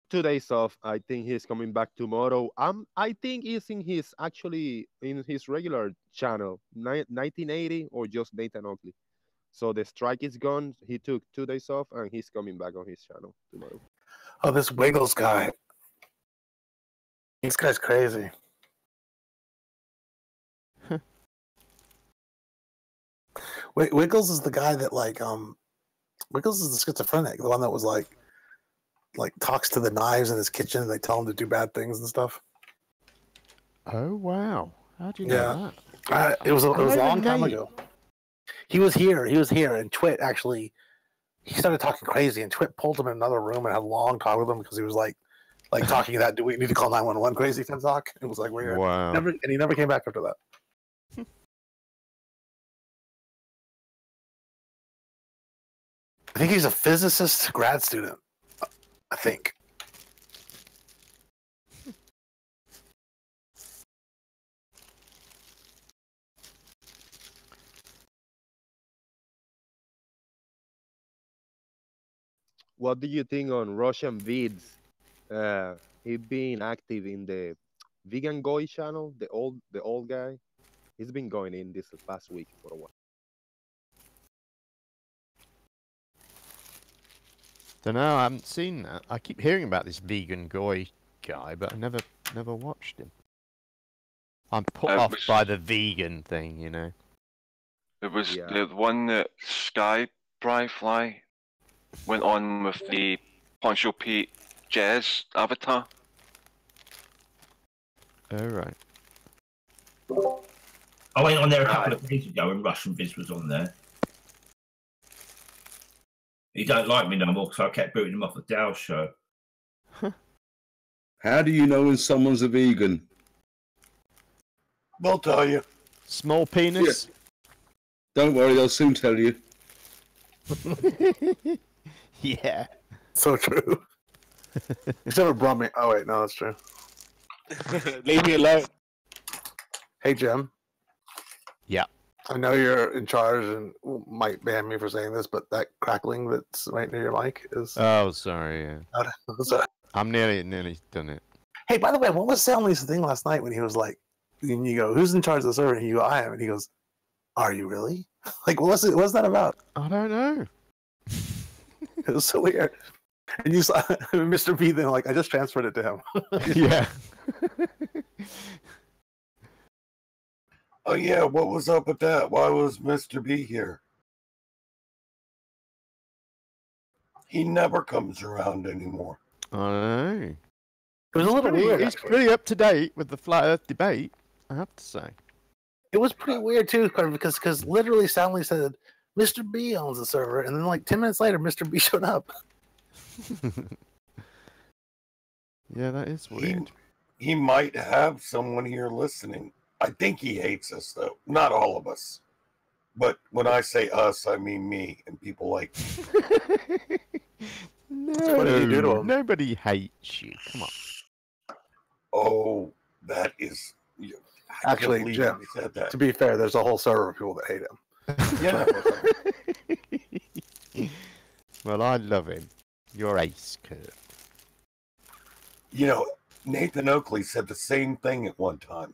2 days off. I think he's coming back tomorrow. I think he's in his actually in his regular channel, 1980 or just Nathan Oakley. So the strike is gone. He took 2 days off and he's coming back on his channel tomorrow. Oh, this Wiggles guy. This guy's crazy. Wiggles is the guy that Wiggles is the schizophrenic, the one that was like talks to the knives in his kitchen and they tell him to do bad things and stuff. Oh wow! How do you know that? It was a long time ago. He was here, and Twit actually he started talking crazy, and Twit pulled him in another room and had a long talk with him because he was like talking that, do we need to call 911 crazy talk? It was like weird. Wow. And he never came back after that. I think he's a physicist grad student. I think. What do you think on Russian vids? He been active in the Vegan Goy channel, the old guy. He's been going in this past week for a while. Don't know. I haven't seen that. I keep hearing about this vegan goy guy, but I never watched him. I'm put off by the vegan thing, you know. It was the one that Sky Fly went on with the Poncho Pete Jazz avatar. Oh right. I went on there a couple of days ago and Russian Viz was on there. He don't like me no more because I kept booting him off the Dow show. How do you know when someone's a vegan? They'll tell you. Small penis? Yeah. Don't worry, they'll soon tell you. Yeah. So true. He's never brought me. Oh, wait, no, that's true. Leave me alone. Hey, Jim. Yeah. I know you're in charge and might ban me for saying this, but that crackling that's right near your mic is... Oh, sorry, yeah. Sorry. I'm nearly done it. Hey, by the way, what was Stanley's thing last night when he was like, and you go, who's in charge of the server? And you go, I am. And he goes, are you really? Like, what's that about? I don't know. It was so weird. And you saw Mr. B then, like, I just transferred it to him. Yeah. Oh, yeah, what was up with that? Why was Mr. B here? He never comes around anymore. I know. It was a little weird. He's pretty up to date with the flat Earth debate, I have to say. It was pretty weird, too, because literally Stanley said, Mr. B owns the server, and then like 10 minutes later, Mr. B showed up. Yeah, that is weird. He might have someone here listening. I think he hates us, though. Not all of us. But when I say us, I mean me and people like No, what did he do to him? Nobody hates you. Come on. Oh, that is... Actually, Jim, to be fair, there's a whole server of people that hate him. Yeah. Well, I love him. You're ace, Kurt. You know, Nathan Oakley said the same thing at one time.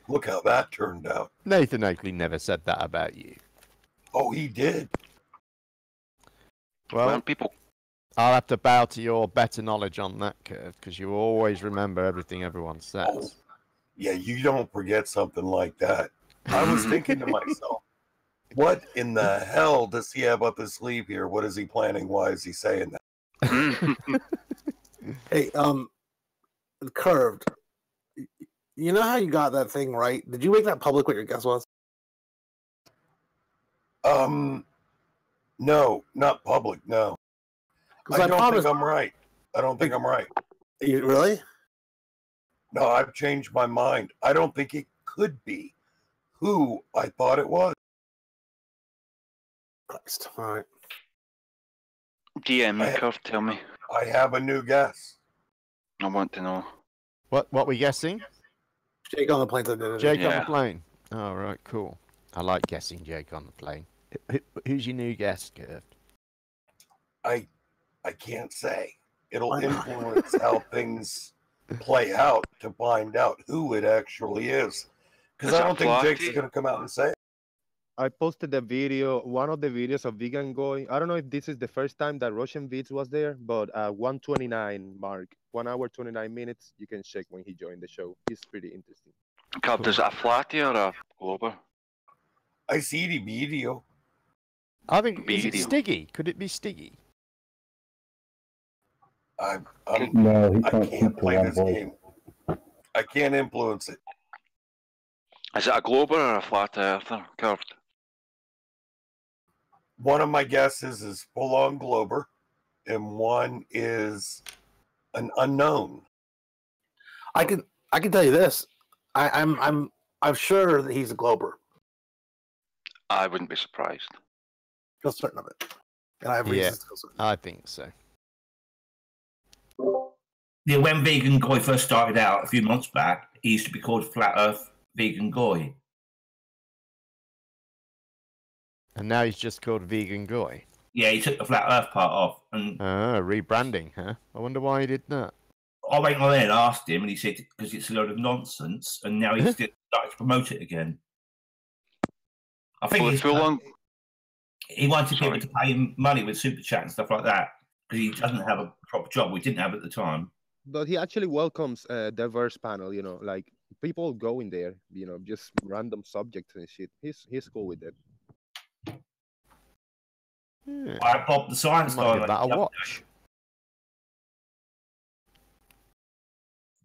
Look how that turned out. Nathan Oakley never said that about you. Oh, he did. Well, I'll have to bow to your better knowledge on that, Kurt, because you always remember everything everyone says. Oh, yeah, you don't forget something like that. I was thinking to myself, what in the hell does he have up his sleeve here? What is he planning? Why is he saying that? Hey, Curved, you know how you got that thing right? Did you make that public what your guess was? No, not public, no. I don't think I'm right. I don't think I'm right. You really? No, I've changed my mind. I don't think it could be who I thought it was. Christ. All right. DM me, Curve, tell me. I have a new guess. I want to know. What we guessing? Jake on the plane. Jake on the plane. Oh, right, cool. I like guessing Jake on the plane. Who's your new guest, Kurt? I can't say. It'll influence how things play out to find out who it actually is. Because I don't think Jake's going to come out and say it. I posted the video, one of the videos of Vegan Goy. I don't know if this is the first time that Russian Beats was there, but 129 mark, 1 hour 29 minutes. You can check when he joined the show. He's pretty interesting. Cap, is it a flatty or a glober? I see the video. I think is it Stiggy? Could it be Stiggy? No, he I can't can't keep play the this one voice. game. I can't influence it. Is it a glober or a flat earther curved? One of my guesses is full-on Glober, and one is an unknown. I can tell you this. I'm sure that he's a Glober. I wouldn't be surprised. Feel certain of it, and I have reasons to feel certain. I think so. Yeah, when Vegan Goy first started out a few months back, he used to be called Flat Earth Vegan Goy. And now he's just called Vegan Goy. Yeah, he took the Flat Earth part off, and rebranding, huh? I wonder why he did that. I went on there and asked him, and he said because it's a load of nonsense, and now he's still started to promote it again. I think he wanted people to pay him money with super chat and stuff like that because he doesn't have a proper job. We didn't have at the time. But he actually welcomes a diverse panel, you know, like people go in there, you know, just random subjects and shit. He's cool with that. I Bob the Science Guy. Give that a watch.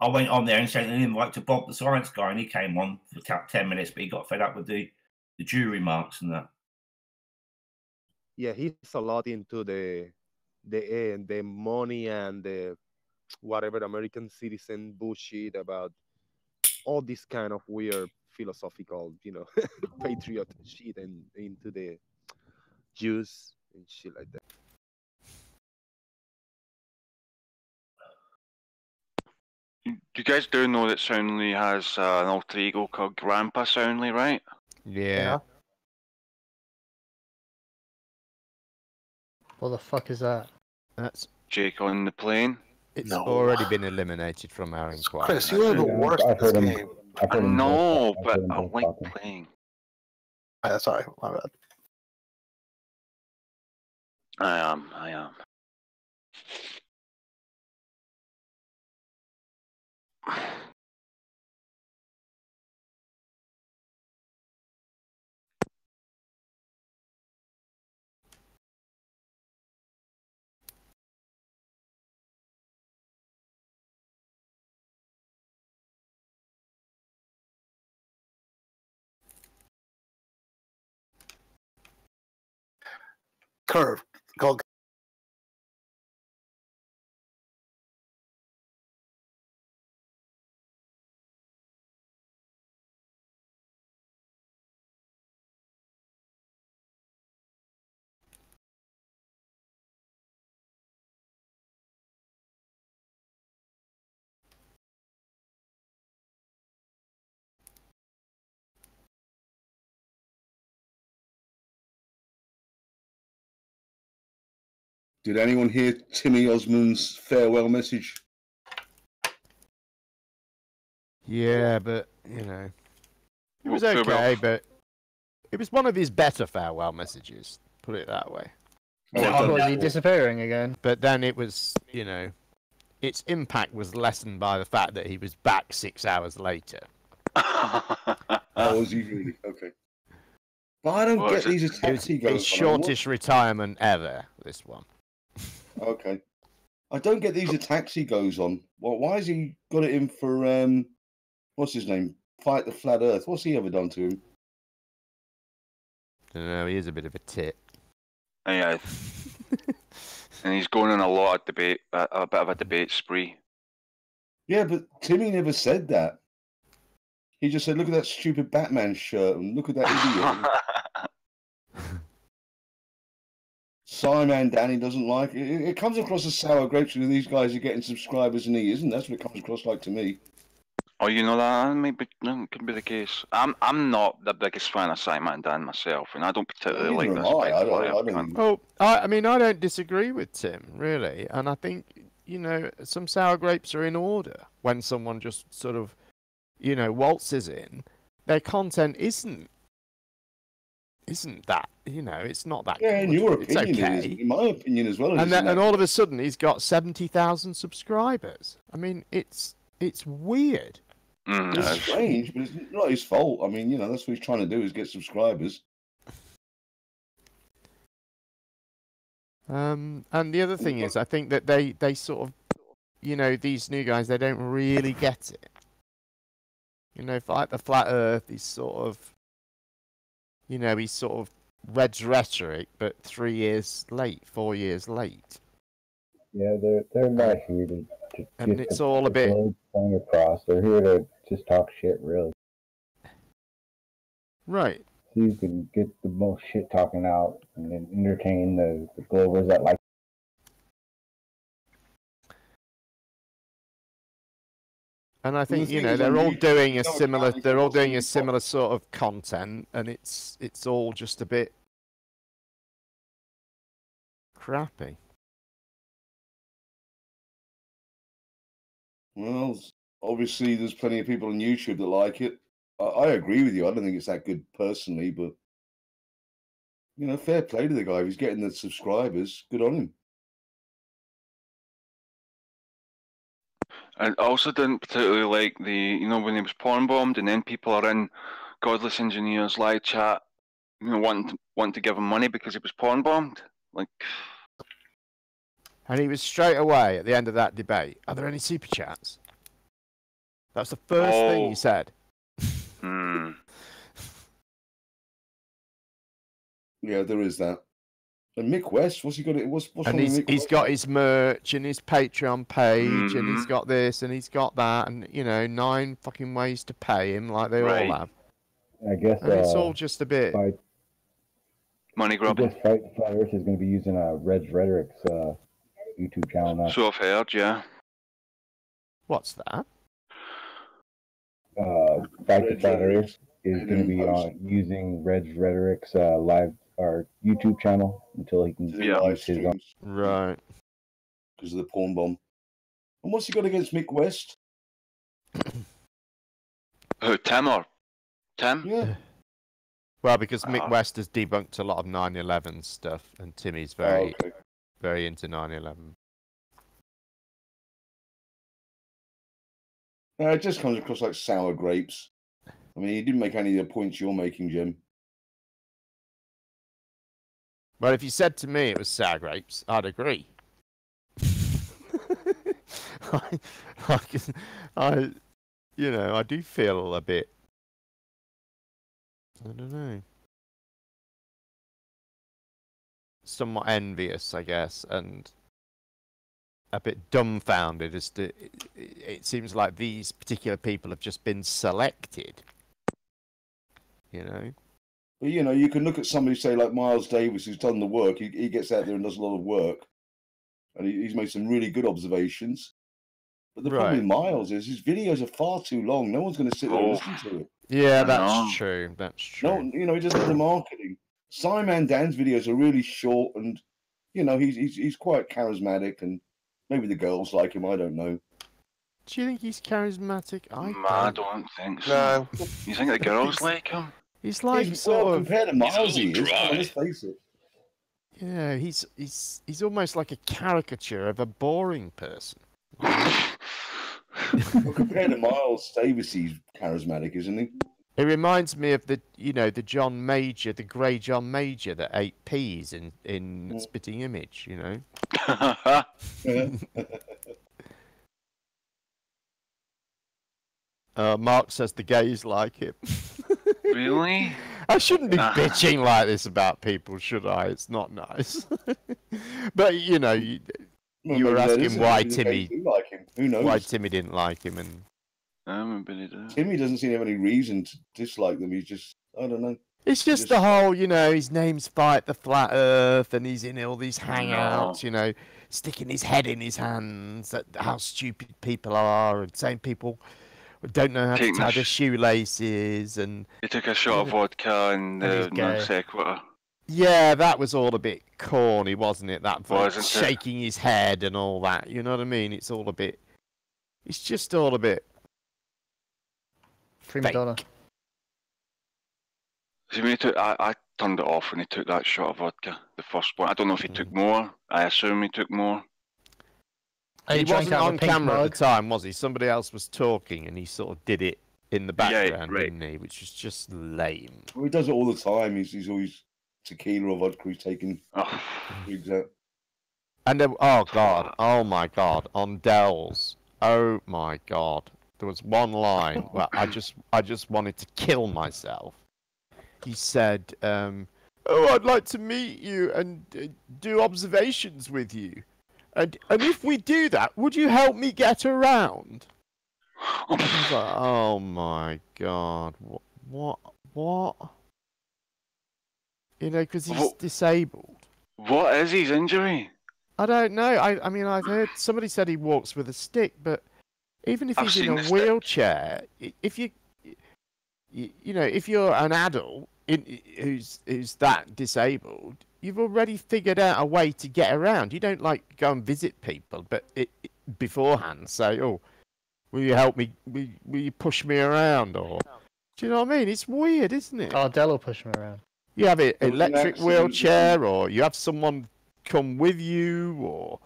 I went on there and sent an invite to Bob the Science Guy, and he came on for 10 minutes, but he got fed up with the jury marks and that. Yeah, he's a lot into the money and the whatever American citizen bullshit about all this kind of weird philosophical, you know, patriot shit and into the Jews and shit like that. You guys do know that Soundly has an alter ego called Grandpa Soundly, right? Yeah. What the fuck is that? That's Jake on the plane. It's already been eliminated from our inquiry. Chris, you are the worst at this game. I know, but I like playing. Sorry, my bad. I am. Curve. Go. Did anyone hear Timmy Osmond's farewell message? Yeah, but, you know, it was okay, but it was one of his better farewell messages, put it that way. Was he disappearing again? But then it was, you know, its impact was lessened by the fact that he was back 6 hours later. Oh, was he really? Okay. But I don't get these attacks he goes on. His shortest retirement ever, this one. Okay. I don't get these attacks he goes on. Well, why has he got it in for, what's his name? Fight the Flat Earth. What's he ever done to him? I don't know, he is a bit of a tit. Yeah. And he's going on a lot of debate, a bit of a debate spree. Yeah, but Timmy never said that. He just said, look at that stupid Batman shirt and look at that idiot. Simon Danny doesn't like it. It comes across as sour grapes when these guys are getting subscribers and he isn't. That's what it comes across like to me. Oh, you know that maybe could be the case. I'm not the biggest fan of Simon Dan myself, and I don't particularly like this big flyer. Oh, I mean, I don't disagree with Tim really, and I think some sour grapes are in order when someone just sort of waltzes in. Their content isn't that it's not that. Yeah, good. in your It's opinion, okay. it is. In my opinion as well. And all of a sudden he's got 70,000 subscribers. I mean, it's weird. It's strange, but it's not his fault. I mean, that's what he's trying to do, is get subscribers. And the other thing is, I think that they sort of, these new guys, they don't really get it. Fight the Flat Earth, he's sort of Red's rhetoric, but 3 years late, 4 years late. Yeah, they're not here to and it's all a bit going across. They're here to just talk shit, really. Right. So you can get the most shit talking out and then entertain the Glovers that like. And I think they're all doing a similar. They're all doing a similar sort of content, and it's all just a bit crappy. Well, obviously, there's plenty of people on YouTube that like it. I agree with you. I don't think it's that good personally, but fair play to the guy. If he's getting the subscribers, good on him. I also didn't particularly like when he was porn bombed, and then people are in Godless Engineers live chat, wanting to give him money because he was porn bombed. And he was straight away at the end of that debate. Are there any super chats? That's the first thing he said. Yeah, there is that. And Mick West, what's he got? What's and he's got his merch and his Patreon page, and he's got this and he's got that, and 9 fucking ways to pay him, like they all have. I guess and it's all just a bit money grubbing. I guess Fight the Flat Earth is going to be using Red's Rhetoric's YouTube channel now. So I've heard, yeah. What's that? Fight the Flat Earth is going to be using Red's Rhetoric's live or YouTube channel until he can use his own. Right. Because of the porn bomb. And what's he got against Mick West? Who, Tim or Tim? Yeah. Well, because Mick West has debunked a lot of 9/11 stuff, and Timmy's very into 9/11. It just comes across like sour grapes. I mean, he didn't make any of the points you're making, Jim. Well, if you said to me it was sour grapes, I'd agree. I do feel a bit, I don't know, somewhat envious, I guess, and a bit dumbfounded as to it seems like these particular people have just been selected. But you can look at somebody, say, like Miles Davis, who's done the work. He gets out there and does a lot of work, and he's made some really good observations. But the problem with Miles is his videos are far too long. No one's going to sit there and listen to it. Yeah, that's true. That's true. No, he doesn't have the marketing. Simon Dan's videos are really short, and he's quite charismatic, and maybe the girls like him. I don't know. Do you think he's charismatic? I don't think so. No. You think the girls like him? He's like compared to Miles, he is. Let's face it. Yeah, he's almost like a caricature of a boring person. Well, compared to Miles Davis, he's charismatic, isn't he? It reminds me of the John Major, the grey John Major that ate peas in Spitting Image. Mark says the gays like it. Really? I shouldn't be bitching like this about people, should I? It's not nice. But you were asking why Timmy like him. Who knows? Why Timmy didn't like him, and Timmy doesn't seem to have any reason to dislike them. He's just, I don't know. It's just the whole, his name's Fight the Flat Earth, and he's in all these hangouts, sticking his head in his hands at how stupid people are, and saying people don't know how to Taking tie a the sh- shoelaces, and He took a shot of vodka and he's non gay. sequitur. yeah, that was all a bit corny, wasn't it? That Wasn't it? shaking his head and all that. You know what I mean? It's all a bit. It's just all a bit. Prima donna. See, when he took, I turned it off when he took that shot of vodka, the first one. I don't know if he took more. I assume he took more. And He drank wasn't out of a on pink camera mug. at the time, was he? Somebody else was talking, and he sort of did it in the background, right. didn't he? Which was just lame. Well, he does it all the time. He's always tequila or vodka. He's taking Oh, rigs out. And then, oh god, oh my god, on Dell's, oh my god, there was one line where I just wanted to kill myself. He said, "Oh, I'd like to meet you and do observations with you, and if we do that, would you help me get around?" I was like, oh my god, what? You know, because he's disabled. what is his injury? I don't know. I mean, I've heard somebody said he walks with a stick, but even if I've he's in seen a the stick. wheelchair, if you know, if you're an adult who's that disabled, you've already figured out a way to get around. You don't like go and visit people, but beforehand say, "Oh, will you help me? Will you push me around?" Or do you know what I mean? It's weird, isn't it? Oh, Dell will push me around. You have an There was an electric accident, wheelchair, or you have someone come with you, or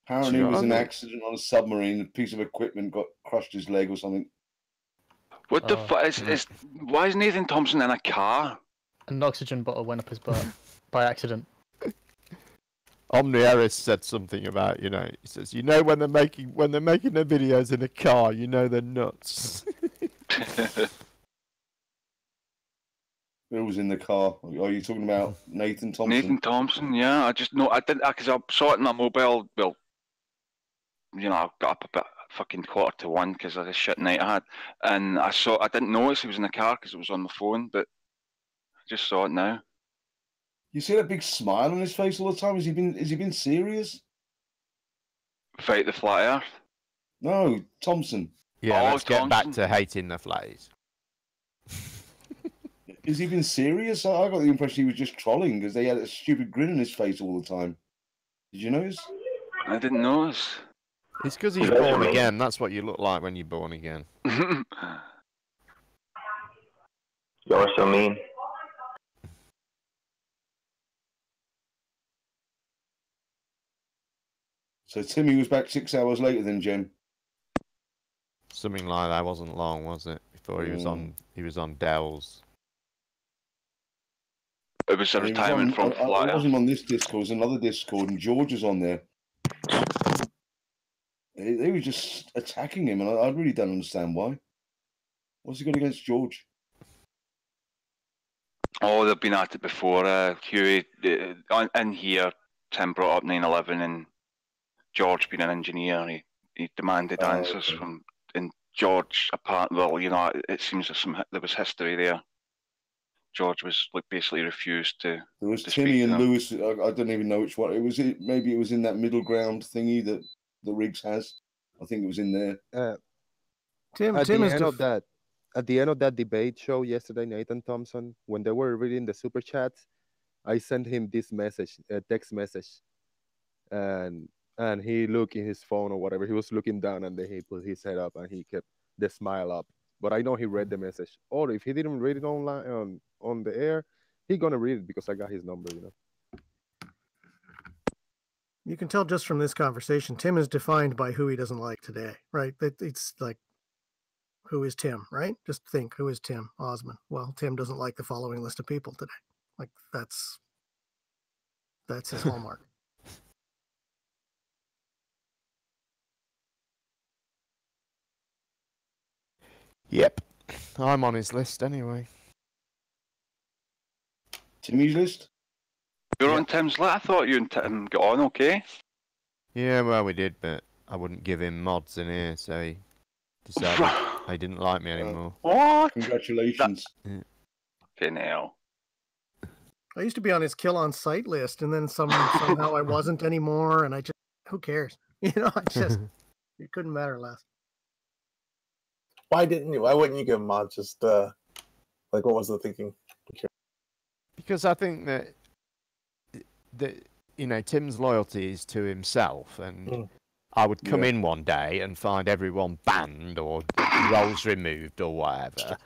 Apparently, you it know was what I an mean? accident on a submarine. A piece of equipment got crushed his leg or something. What the Oh, fuck is? Why is Nathan Thompson in a car? An oxygen bottle went up his butt by accident. Omni Harris said something about, you know, he says, you know, when they're making their videos in a car, you know they're nuts. Who was in the car? Are you talking about Nathan Thompson? Nathan Thompson, yeah. I just know I didn't because I saw it in my mobile. Well, you know, I got up about fucking 1:45 because of the shit night I had, and I didn't notice he was in the car because it was on my phone, but I just saw it now. You see that big smile on his face all the time? Has he been serious? Fight the flat Earth. No, Thompson. Yeah, Oh, let's get back Thompson. to hating the flays. Has he been serious? I got the impression he was just trolling because they had a stupid grin on his face all the time. Did you notice? I didn't notice. It's because he's born again. That's what you look like when you're born again. You're so mean. So Timmy was back 6 hours later than Jen. Something like that. Wasn't long, was it? Before he was on Dell's. It was a retirement from flat It Earth. wasn't on this Discord. It was another Discord, and George was on there. They were just attacking him, and I really don't understand why. What's he got against George? Oh, they've been at it before. Huey, in here, Tim brought up 9/11, and George, being an engineer, he demanded answers from. And George, well, you know, it seems there was history there. George was basically refused to. There was to Timmy and them. Lewis. I don't even know which one it was. Maybe it was in that middle ground thingy that the Riggs has. I think it was in there. At the end of that debate show yesterday, Nathan Thompson, when they were reading the super chats, I sent him this message, a text message, and he looked in his phone or whatever. He was looking down, and then he put his head up and he kept the smile up. But I know he read the message. Or if he didn't read it online on the air, he gonna read it because I got his number. You know. You can tell just from this conversation, Tim is defined by who he doesn't like today, right? It's like, who is Tim, right? Just think, who is Tim Osmond? Well, Tim doesn't like the following list of people today. Like that's his hallmark. Yep, I'm on his list anyway. Timmy's list? You're on Tim's list? I thought you and Tim got on okay. Yeah, well, we did, but I wouldn't give him mods in here, so he decided he didn't like me anymore. What? Congratulations. Fucking hell. I used to be on his kill on sight list, and then somehow I wasn't anymore, and I just, who cares? You know, it couldn't matter less. Why didn't you? Why wouldn't you give him mods? Just like, what was the thinking? Because I think that Tim's loyalty is to himself, and I would come in one day and find everyone banned or roles removed or whatever,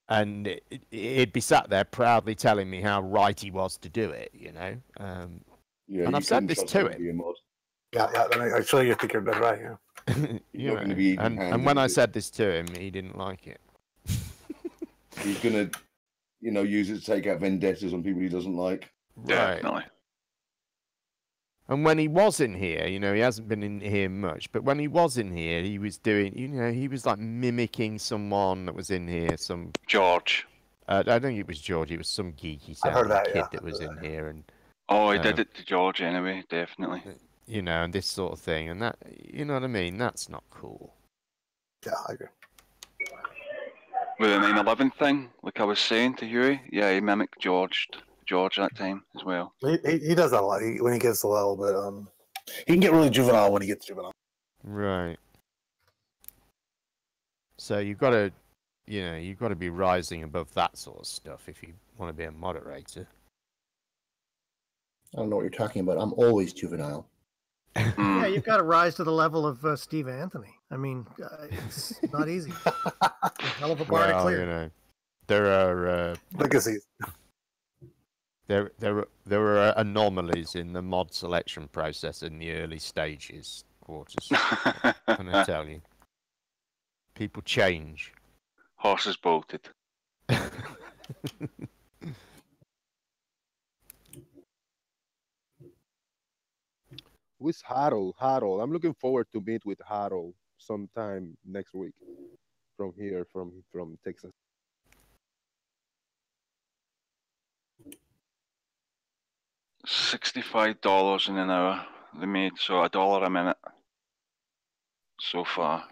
and he'd be sat there proudly telling me how right he was to do it, and I've said this to him. Yeah, I show you think you're dead right. You're not going to be and when I said this to him, he didn't like it. He's going to, use it to take out vendettas on people he doesn't like. Right. Definitely. And when he was in here, he hasn't been in here much, but when he was in here, he was doing, he was like mimicking someone that was in here, some George. I don't think it was George. It was some geeky sounding kid that was in here, and he did it to George anyway, definitely. And this sort of thing, and that, you know what I mean? That's not cool. Yeah, I agree. With the 9/11 thing, like I was saying to Huey, yeah, he mimicked George that time as well. He does that a lot when he gets a little bit. He can get really juvenile when he gets juvenile. Right. So you've got to, you've got to be rising above that sort of stuff if you want to be a moderator. I don't know what you're talking about. I'm always juvenile. Yeah, you've got to rise to the level of Steve Anthony. I mean, it's not easy. It's a hell of a bar to clear. There are legacies. There were anomalies in the mod selection process in the early stages, quarters. Can I tell you? People change. Horses bolted. Who's Harold? Harold. I'm looking forward to meet with Harold sometime next week from here, from Texas. $65 in an hour they made, so $1 a minute so far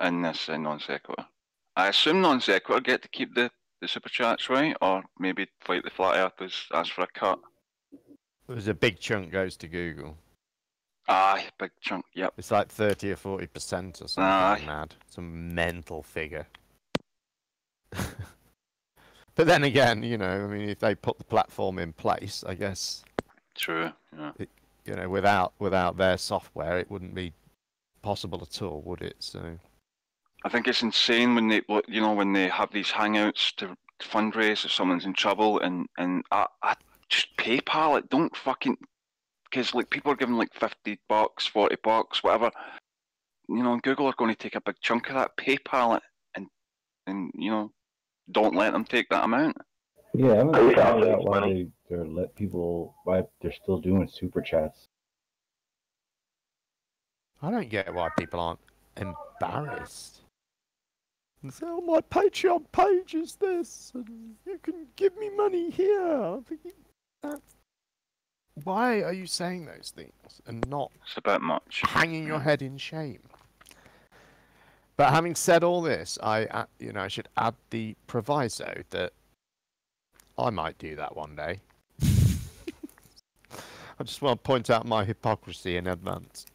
in this non sequitur. I assume non sequitur get to keep the super chats, right? Or maybe fight the flat earthers, ask for a cut. There's a big chunk goes to Google. Aye, big chunk, yep. It's like 30 or 40% or something mad. Some mental figure. But then again, I mean, if they put the platform in place, I guess. True, yeah. Without their software, it wouldn't be possible at all, would it? So. I think it's insane when they have these hangouts to fundraise if someone's in trouble, and I just PayPal it. Don't fucking, because like people are giving like $50, $40, whatever. Google are going to take a big chunk of that. PayPal it, and don't let them take that amount. Yeah, I'm gonna find out why why they're still doing super chats. I don't get why people aren't embarrassed. And say, oh, my Patreon page is this, and you can give me money here. I'm thinking, why are you saying those things and not it's a bit much hanging your head in shame? But having said all this, I should add the proviso that I might do that one day. I just want to point out my hypocrisy in advance.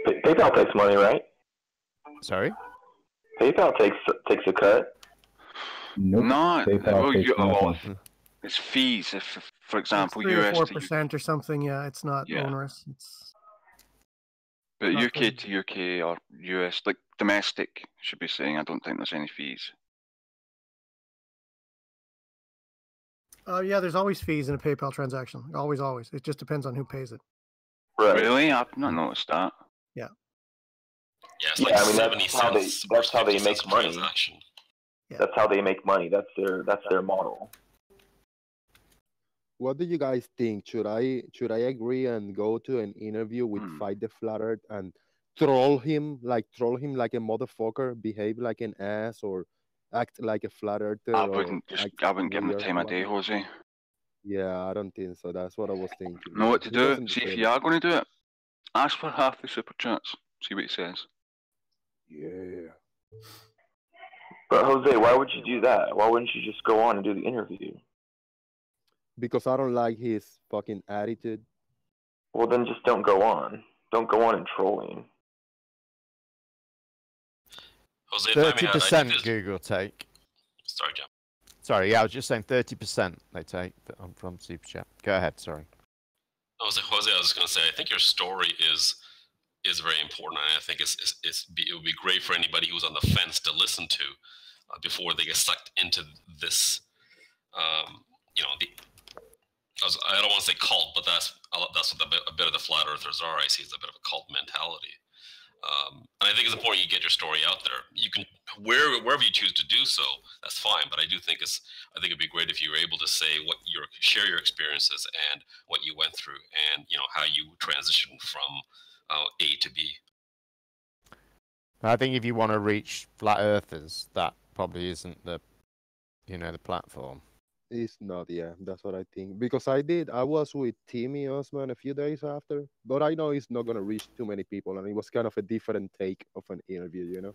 PayPal takes money, right? Sorry? PayPal takes a cut. Nope. No, it's fees. If, for example, it's 3 US or 4% or something. Yeah, it's not onerous. But UK to UK or US, like domestic, should be saying, I don't think there's any fees. Yeah, there's always fees in a PayPal transaction. Always. It just depends on who pays it. Right. Really? I've not noticed that. Yeah. Yeah, it's like 70 cents. That's how they make money. Yeah. That's how they make money. That's their model. What do you guys think? Should I agree and go to an interview with Fight the Flat Earth and troll him like a motherfucker, behave like an ass, or act like a flat earther? I wouldn't give him the time of day, Jose. Yeah, I don't think so. That's what I was thinking. Know what to do? See if you are going to do it. Ask for half the super chats. See what he says. Yeah. But Jose, why would you do that? Why wouldn't you just go on and do the interview? Because I don't like his fucking attitude. Well, then just don't go on. Don't go on and trolling. Jose, if I may add, I think 30% this... Google take. Sorry, Jim. Sorry, yeah, I was just saying 30% they take from Super Chat. Go ahead, sorry. Jose, I was just going to say, I think your story is very important, and I think it would be great for anybody who's on the fence to listen to before they get sucked into this. You know, I don't want to say cult, but that's what a bit of the flat earthers are. I see it's a bit of a cult mentality. And I think it's important you get your story out there. You can wherever you choose to do so, that's fine. But I think it'd be great if you were able to say share your experiences and what you went through, and how you transitioned from A to B. I think if you want to reach flat earthers, that probably isn't the platform. It's not, yeah, that's what I think. Because I was with Timmy Osman a few days after, but I know it's not going to reach too many people, and it was kind of a different take of an interview,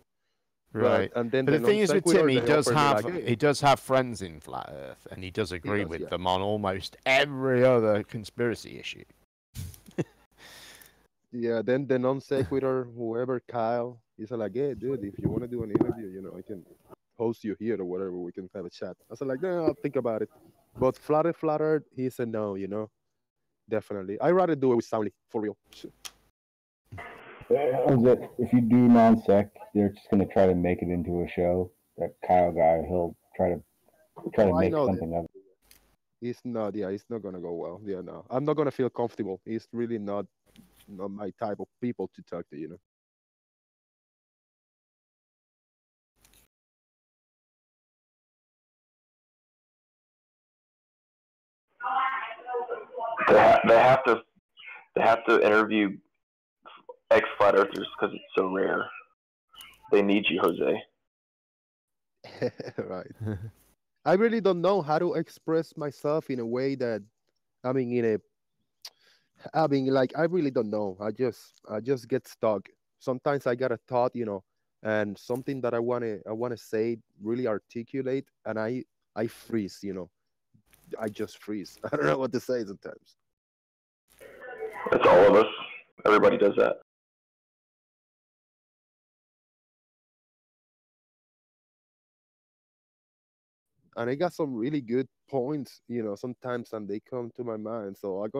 Right. But the thing is with Timmy, he does have friends in Flat Earth, and he does agree with them on almost every other conspiracy issue. Yeah, then the non sequitur, whoever, Kyle, he's like, hey, dude, if you want to do an interview, I can host you here or whatever, we can have a chat. I was like, no, I'll think about it. But Flat Earth, he said no, definitely. I'd rather do it with Soundly, for real. If you do non-sec, they're just going to try to make it into a show. That Kyle guy, he'll try to make something of it. It's not going to go well. Yeah, no. I'm not going to feel comfortable. It's really not my type of people to talk to, They have to interview ex-flat earthers because it's so rare. They need you, Jose. Right. I really don't know how to express myself in a way that, I really don't know. I just get stuck. Sometimes I got a thought, and something that I wanna say, really articulate, and I freeze, I just freeze. I don't know what to say sometimes. That's all of us. Everybody does that. And I got some really good points, sometimes, and they come to my mind. So I'm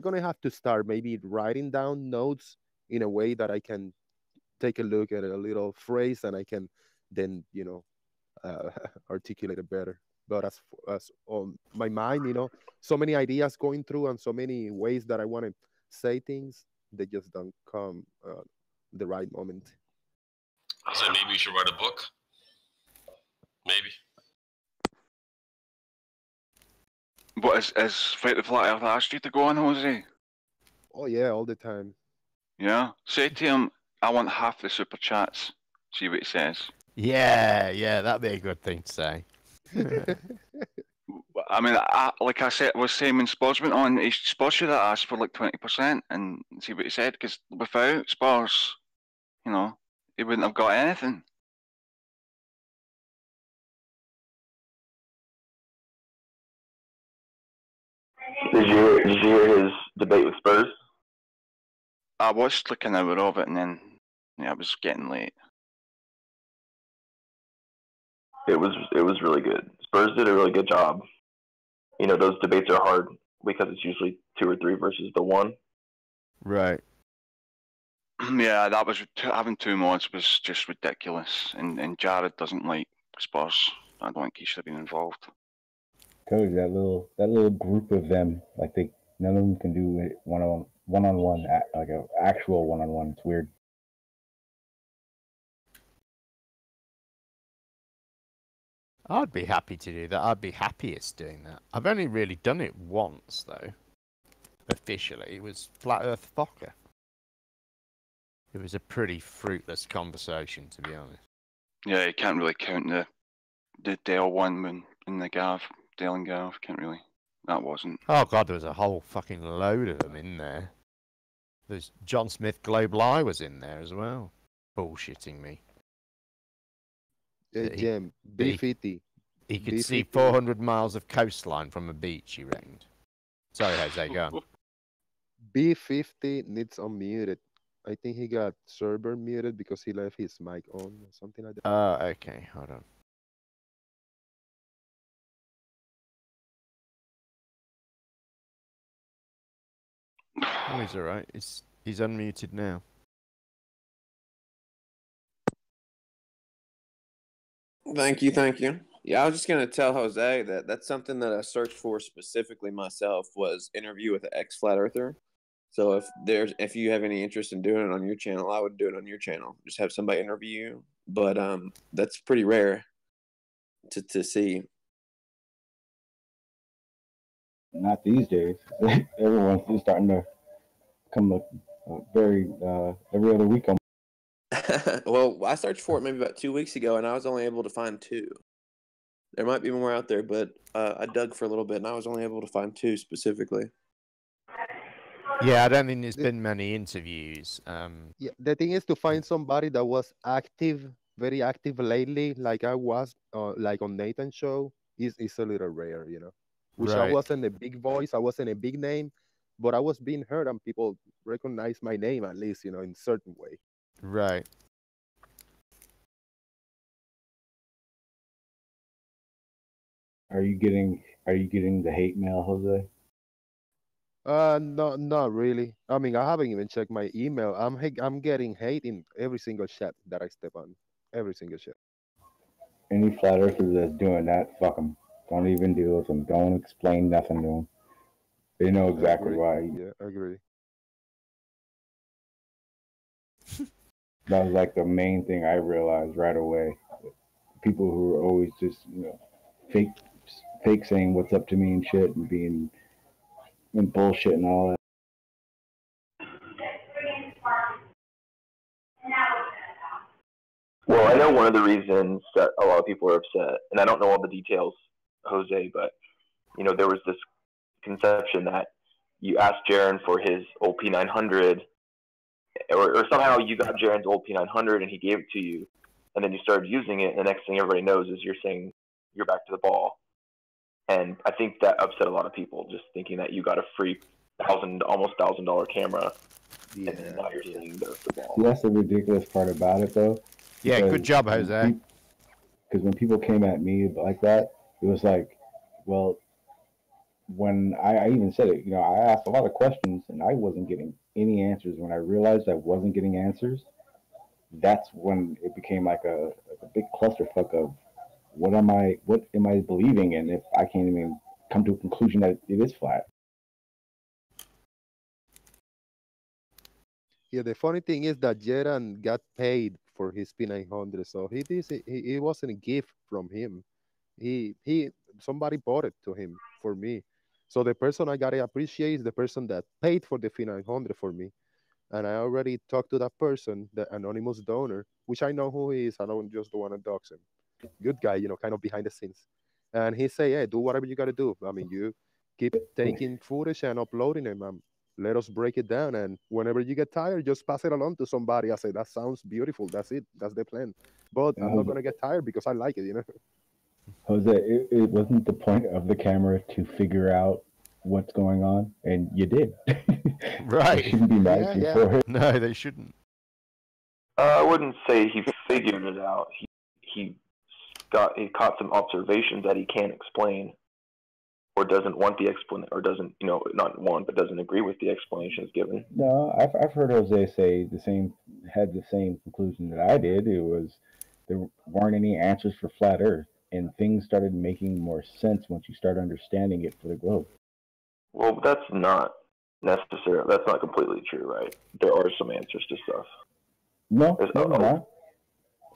gonna have to start maybe writing down notes in a way that I can take a look at a little phrase, and I can then, articulate it better. But as on my mind, so many ideas going through and so many ways that I want to say things, they just don't come the right moment. So maybe you should write a book. Maybe. But is Fight the Flat Earth asked you to go on, Jose? Oh yeah, all the time. Yeah? Say to him, I want half the super chats. See what he says. Yeah, that'd be a good thing to say. I mean, like I said, was saying when Spurs went on, Spurs should have asked for like 20% and see what he said, because without Spurs, he wouldn't have got anything. Did you hear his debate with Spurs? I watched like an hour of it, and then it was getting late. It was really good. Spurs did a really good job. Those debates are hard because it's usually 2 or 3 versus the 1. Right. Yeah, that was having 2 mods was just ridiculous, and Jared doesn't like Spurs. I don't think he should have been involved. Cody, that little group of them, none of them can do it one-on-one, like an actual one-on-one. It's weird. I'd be happy to do that. I'd be happiest doing that. I've only really done it once, though. Officially, it was Flat Earth Fokker. It was a pretty fruitless conversation, to be honest. Yeah, you can't really count the Dale one in the Gav, Dale and Gav. Can't really. That wasn't. Oh god, there was a whole fucking load of them in there. There's John Smith Global Eye was in there as well. Bullshitting me. Jim, B50. He could see 400 miles of coastline from a beach, he reckoned. Sorry, Jose, go on. B50 needs unmuted. I think he got server muted because he left his mic on or something like that. Okay, hold on. Oh, he's alright. He's unmuted now. Thank you, thank you. Yeah, I was just gonna tell Jose that that's something that I searched for specifically myself was interview with an ex-flat earther. So if you have any interest in doing it on your channel, I would do it on your channel. Just have somebody interview you. But that's pretty rare to see. Not these days. Everyone's just starting to come up very every other week. Well, I searched for it maybe about 2 weeks ago, and I was only able to find 2. There might be more out there, but I dug for a little bit, and I was only able to find 2 specifically. Yeah, I don't think there's been many interviews. Yeah, the thing is to find somebody that was active, very active lately, like I was, like on Nathan's show, is a little rare, you know. Which I Right. wasn't a big voice, I wasn't a big name, but I was being heard and people recognize my name at least, you know, in certain way. Right. Are you getting the hate mail, Jose? No, not really. I mean, I haven't even checked my email. I'm getting hate in every single chat that I step on, every single chat. Any flat earthers that's doing that, fuck them. Don't even deal with them. Don't explain nothing to them. They know exactly why. Yeah, I agree. That was like the main thing I realized right away. People who were always just, fake saying what's up to me and shit and being and bullshit and all that. Well, I know one of the reasons that a lot of people are upset, and I don't know all the details, Jose, but there was this conception that you asked Jaren for his old P900, or somehow you got Jaren's old P900 and he gave it to you, and then you started using it, and the next thing everybody knows is you're saying you're back to the ball. And I think that upset a lot of people, just thinking that you got a free almost $1,000 camera, and then now you're seeing the ball. That's the ridiculous part about it, though. Yeah, good job, Jose. Because when people came at me like that, it was like, well, when I even said it, I asked a lot of questions and I wasn't getting any answers. When I realized I wasn't getting answers, that's when it became like a big clusterfuck of what am I believing in if I can't even come to a conclusion that it is flat. Yeah, the funny thing is that Jaran got paid for his P900, so it wasn't a gift from him. Somebody bought it to him for me. So the person I gotta appreciate is the person that paid for the P900 for me. And I already talked to that person, the anonymous donor, which I know who he is. I don't just want to dox him. Good guy, kind of behind the scenes. And he say, hey, do whatever you got to do. I mean, you keep taking footage and uploading them. Let us break it down. And whenever you get tired, just pass it along to somebody. I say, that sounds beautiful. That's it. That's the plan. But I'm not going to get tired because I like it, Jose, it wasn't the point of the camera to figure out what's going on, and you did. Right. You shouldn't be mad at you for it. No, they shouldn't. I wouldn't say he figured it out. He caught some observations that he can't explain, or doesn't want the explanation, or doesn't not want, but doesn't agree with the explanations given. No, I've heard Jose say had the same conclusion that I did. It was there weren't any answers for flat Earth, and things started making more sense once you start understanding it for the globe. Well, that's not necessarily. That's not completely true, right? There are some answers to stuff. No, not.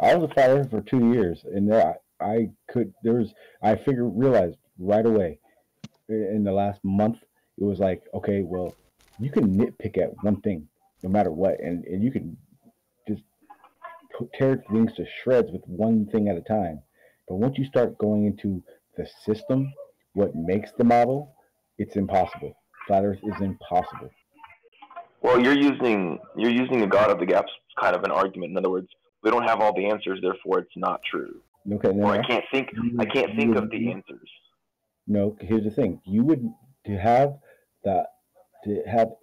I was a flat earther for 2 years, and I realized right away in the last month, it was like, okay, well, you can nitpick at one thing no matter what, and you can just tear things to shreds with one thing at a time. But once you start going into the system, what makes the model, it's impossible. Flat Earth is impossible. Well, you're using a God of the gaps kind of an argument. In other words, we don't have all the answers, therefore it's not true. Okay, or I can't think of the answers. No, here's the thing: you would to have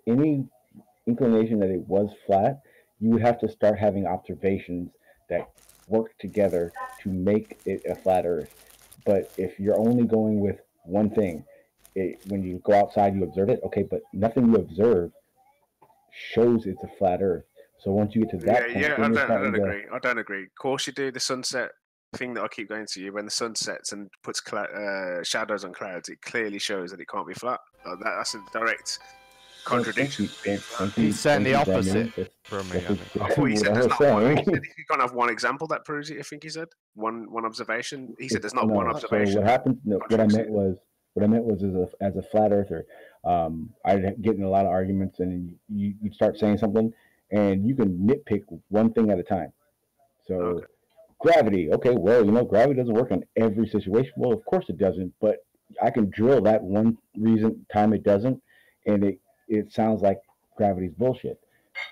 any inclination that it was flat, you would have to start having observations that work together to make it a flat Earth. But if you're only going with one thing, when you go outside, you observe it, okay, but nothing you observe shows it's a flat Earth. So once you get to that point, I don't agree. I don't agree. Of course, you do the sunset thing that I keep going to you. When the sun sets and puts shadows on clouds, it clearly shows that it can't be flat. That's a direct contradiction. He's saying the opposite from me. I thought he said there's not one. He said you can't have one example that proves it. I think he said one observation. He said there's not one observation. So what happened? No, what I meant was as a flat earther, I'd get in a lot of arguments, and you'd start saying something, and you can nitpick one thing at a time. So gravity, okay, well, gravity doesn't work in every situation. Well, of course it doesn't, but I can drill that one time it doesn't, and it sounds like gravity's bullshit.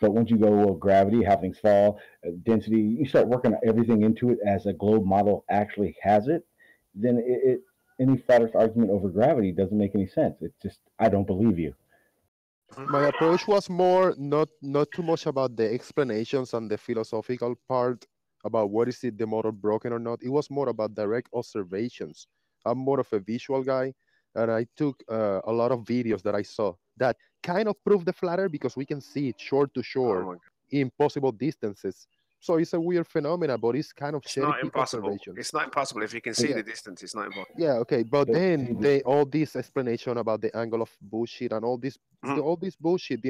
But once you go, well, gravity, how things fall, density, you start working everything into it as a globe model actually has it, then any flat Earth argument over gravity doesn't make any sense. It's just, I don't believe you. My approach was more not too much about the explanations and the philosophical part about what is it the model broken or not. It was more about direct observations. I'm more of a visual guy, and I took a lot of videos that I saw that kind of prove the flat Earth because we can see it shore to shore in possible distances. So it's a weird phenomenon, but it's kind of It's not impossible. It's not impossible if you can see the distance. It's not impossible. Yeah, okay, but then all this explanation about the angle of bullshit and all this bullshit,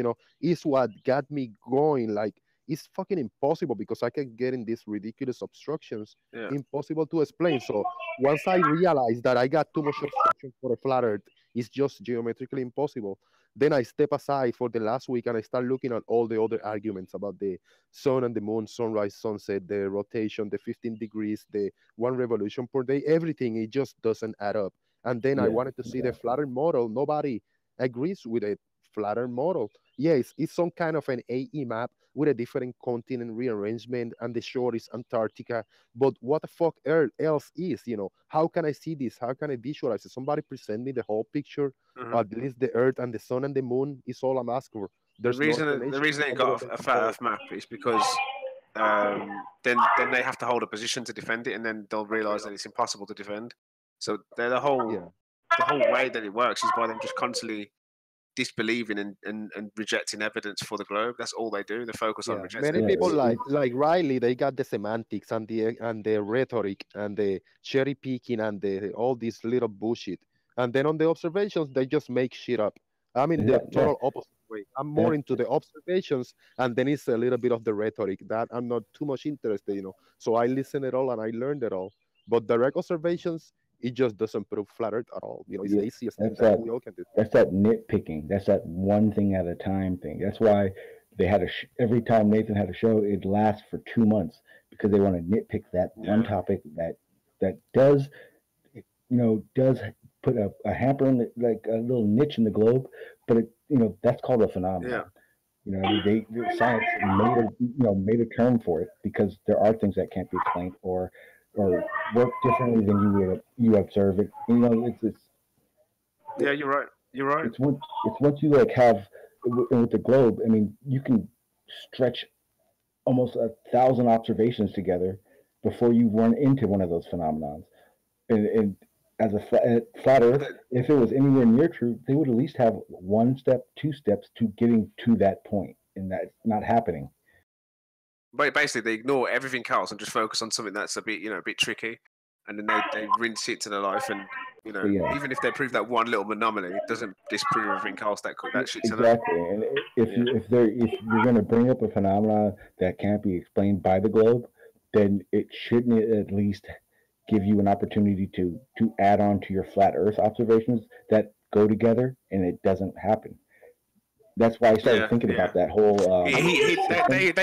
is what got me going. Like, it's fucking impossible because I can get in these ridiculous obstructions, impossible to explain. So once I realized that I got too much obstruction for a flat Earth, it's just geometrically impossible. Then I step aside for the last week and I start looking at all the other arguments about the sun and the moon, sunrise, sunset, the rotation, the 15 degrees, the one revolution per day, everything. It just doesn't add up. And then I wanted to see the flatter model. Nobody agrees with a flatter model. Yes, it's some kind of an AE map with a different continent rearrangement, and the shore is Antarctica. But what the fuck else is, how can I see this? How can I visualize it? Somebody present me the whole picture, at least the Earth and the sun and the moon is all I'm asking for. The reason they got a flat Earth map is because then they have to hold a position to defend it, and then they'll realize that it's impossible to defend. So the whole way that it works is by them just constantly disbelieving and rejecting evidence for the globe. That's all they do. They focus on rejecting. Many people like Riley, they got the semantics and the rhetoric and the cherry picking and all this little bullshit. And then on the observations, they just make shit up. I'm in the total opposite way. I'm more into the observations, and then it's a little bit of the rhetoric that I'm not too much interested, So I listen it all and I learned it all. But direct observations, it just doesn't prove flat Earth at all. It's the easiest thing that we all can do. That's that nitpicking. That's that one thing at a time thing. That's why they had every time Nathan had a show, it lasts for 2 months because they want to nitpick that one topic that does put a hamper in like a little niche in the globe, but that's called a phenomenon. They science made a term for it because there are things that can't be explained or work differently than you observe it. It's yeah, you're right. You're right. It's once you have with the globe. I mean, you can stretch almost 1,000 observations together before you run into one of those phenomenons. And as a flat Earth, if it was anywhere near true, they would at least have 1 step, 2 steps to getting to that point, and that's not happening. But basically, they ignore everything else and just focus on something that's a bit tricky, and then they rinse it to their life. And even if they prove that one little anomaly, it doesn't disprove everything else that shit's exactly. And if you're going to bring up a phenomenon that can't be explained by the globe, then it shouldn't at least give you an opportunity to add on to your flat Earth observations that go together, and it doesn't happen. That's why I started thinking about that whole. They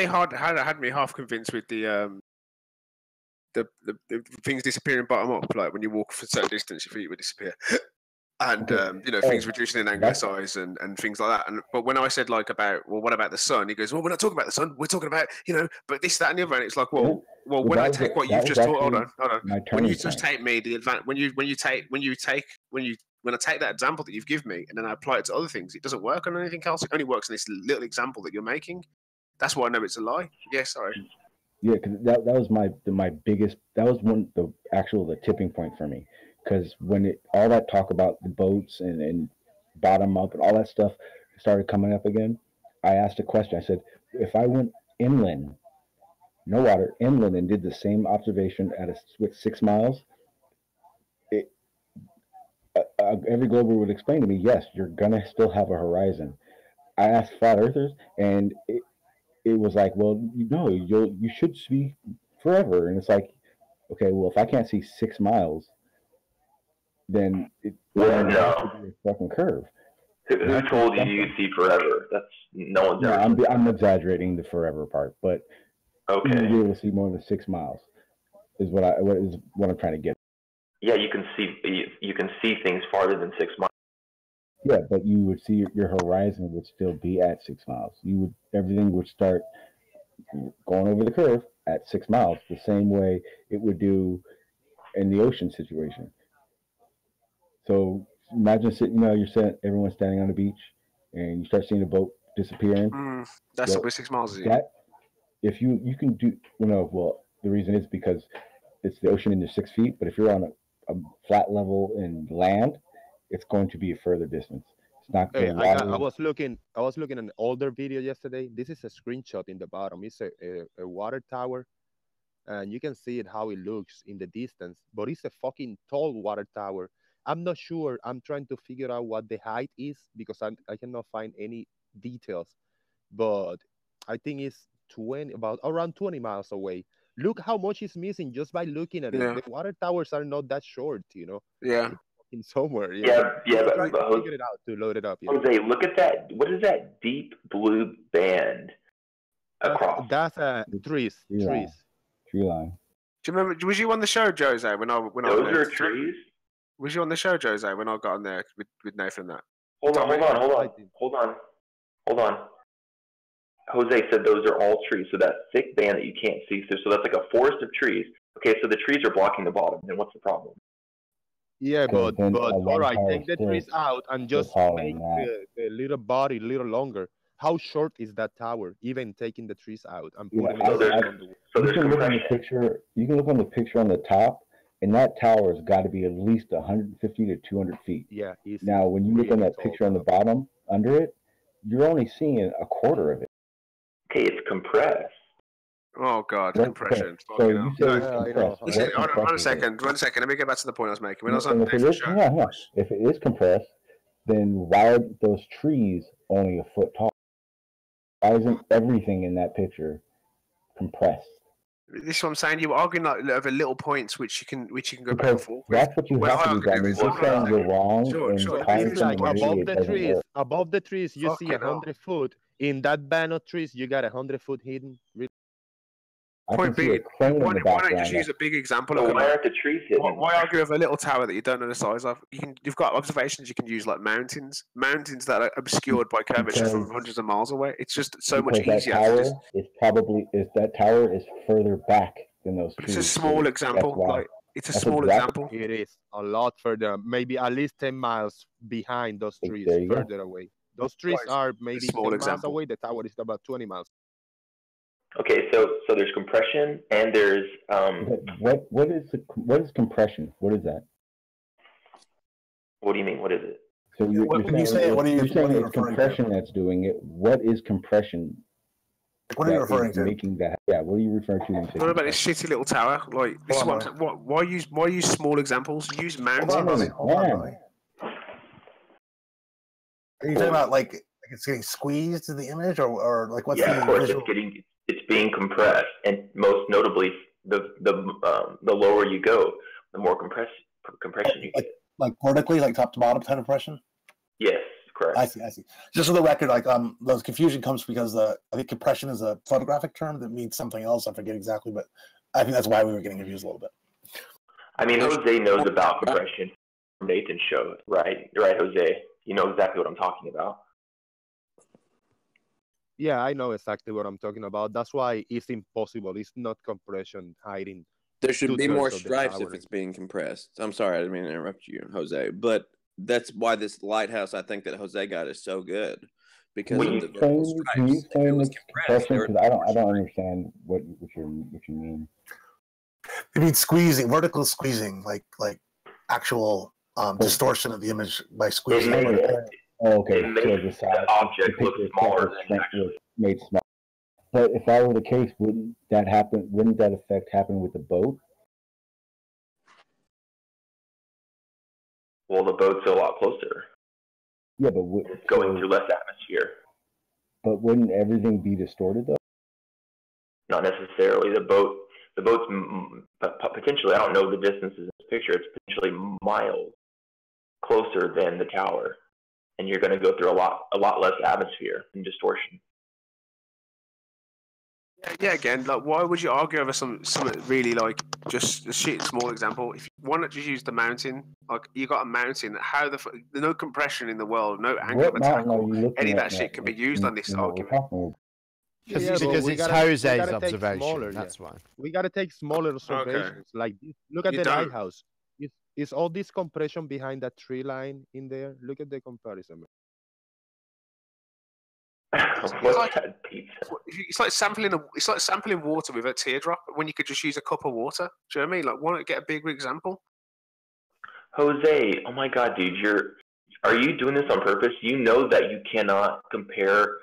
had me half convinced with the things disappearing bottom up, like when you walk for a certain distance, your feet would disappear, and things reducing in angular size and things like that. But when I said what about the sun? He goes, well, we're not talking about the sun. We're talking about but this, that, and the other. And it's like, well, when I take what you've just taught, hold on. When you just take me the advantage, when I take that example that you've given me and then I apply it to other things, it doesn't work on anything else. It only works in this little example that you're making. That's why I know it's a lie. Yeah, sorry. Yeah, because that was my biggest. That was the tipping point for me. Because when all that talk about the boats and bottom up and all that stuff started coming up again, I asked a question. I said, if I went inland, no water, inland, and did the same observation with 6 miles, every glober would explain to me, yes, you're gonna still have a horizon. I asked flat earthers, and it was like, well, you should see forever, and it's like, okay, well, if I can't see 6 miles, then it has to be a fucking curve. Who told you you see forever? That's no one's ever. I'm exaggerating the forever part, but okay, you'll be able to see more than 6 miles. Is what I'm trying to get. Yeah, you can see things farther than 6 miles. Yeah, but you would see your horizon would still be at 6 miles. Everything would start going over the curve at 6 miles, the same way it would do in the ocean situation. So imagine everyone's standing on the beach, and you start seeing a boat disappearing. That's over 6 miles. If you can do, the reason is because it's the ocean and you're 6 feet. But if you're on a flat level in land, it's going to be a further distance. It's not. Hey, I was looking at an older video yesterday. This is a screenshot in the bottom. It's a water tower, and you can see how it looks in the distance. But it's a fucking tall water tower. I'm not sure. I'm trying to figure out what the height is because I cannot find any details. But I think it's around 20 miles away. Look how much is missing just by looking at it. The water towers are not that short, Yeah. It's fucking somewhere. Yeah, but figure it out to load it up. Yeah. Jose, look at that. What is that deep blue band across? That's trees. Tree line. Do you remember? Was you on the show, Jose? Those are trees. Was you on the show, Jose, when I got on there with Nathan and that? Hold on. Jose said those are all trees, so that thick band that you can't see through. So that's like a forest of trees. Okay, so the trees are blocking the bottom. Then what's the problem? Yeah, but all right, take the trees out and just make the little body a little longer. How short is that tower? Even taking the trees out and putting it on the there's you can look on the picture on the top, and that tower has got to be at least 150 to 200 feet. Yeah. Easy. Now, when you look on that picture on the bottom, under it, you're only seeing a quarter of it. Okay, it's compressed. Oh God, compression. So you say it's compressed. One second. Let me get back to the point I was making. When I was on if it is compressed, then why are those trees only a foot tall? Why isn't everything in that picture compressed? This is what I'm saying. You're arguing over little points which you can go back and forth. That's what you have to do. You're saying you're wrong. Sure. Above the trees, you see 100 foot. In that band of trees, you got 100 foot hidden. Point being, why don't you just use a big example? Why aren't the trees hidden? Why argue over a little tower that you don't know the size of? You've got observations you can use like mountains that are obscured by curvature from hundreds of miles away. It's just so much easier. That tower is further back than those trees. It's a small example. It's a small example. It is a lot further, maybe at least 10 miles behind those trees, further away. Those trees are maybe 10 miles away. The tower is about 20 miles. Okay, so there's compression and there's What is compression? What is that? What do you mean? What is it? So you're saying it's compression that's doing it. What is compression? What are you referring to? Making that? Yeah. What are you referring to? What about this shitty little tower? Like this is what I'm saying. Why use small examples? Use mountains. Hold on. Are you talking about like it's getting squeezed in the image, or like what's the of course visual? It's being compressed, and most notably, the lower you go, the more compression you get. Like vertically, like top to bottom kind of compression. Yes, correct. I see. Just for the record, the confusion comes because I think compression is a photographic term that means something else. I forget exactly, but I think that's why we were getting confused a little bit. I mean, Jose knows about compression from Nathan's show, right? Right, Jose. You know exactly what I'm talking about. Yeah, I know exactly what I'm talking about. That's why it's impossible. It's not compression hiding. There should be more stripes if it's being compressed. I'm sorry, I didn't mean to interrupt you, Jose. But that's why this lighthouse I think that Jose got is so good. because When of you- the vertical stripes. Can you If it explain was the compressed, there compression? would Because I don't understand what you mean. I mean, squeezing, vertical squeezing, like actual distortion of the image by squeezing. Oh, okay. It makes So the size object look smaller than was actually. made small. But if that were the case, wouldn't that happen? Wouldn't that effect happen with the boat? Well, the boat's a lot closer. Yeah, but It's going through less atmosphere. But wouldn't everything be distorted though? Not necessarily. The boat's potentially. I don't know the distances in this picture. It's potentially miles closer than the tower, and you're going to go through a lot less atmosphere and distortion. Yeah, again, like, why would you argue over something really like just a shit small example? If why not just use the mountain? Like, you got a mountain. How there's no compression in the world, no angle of What mountain attack, are you looking any of at that shit can be used on this in what we're argument. talking about? Because we it's gotta Jose's take observation. smaller, That's why. We gotta take smaller observations. Like this. Look at You the don't. lighthouse. Is all this compression behind that tree line in there? Look at the comparison. It's like sampling water with a teardrop when you could just use a cup of water. Do you know what I mean? Like, why not get a bigger example? Jose, oh my God, dude, are you doing this on purpose? You know that you cannot compare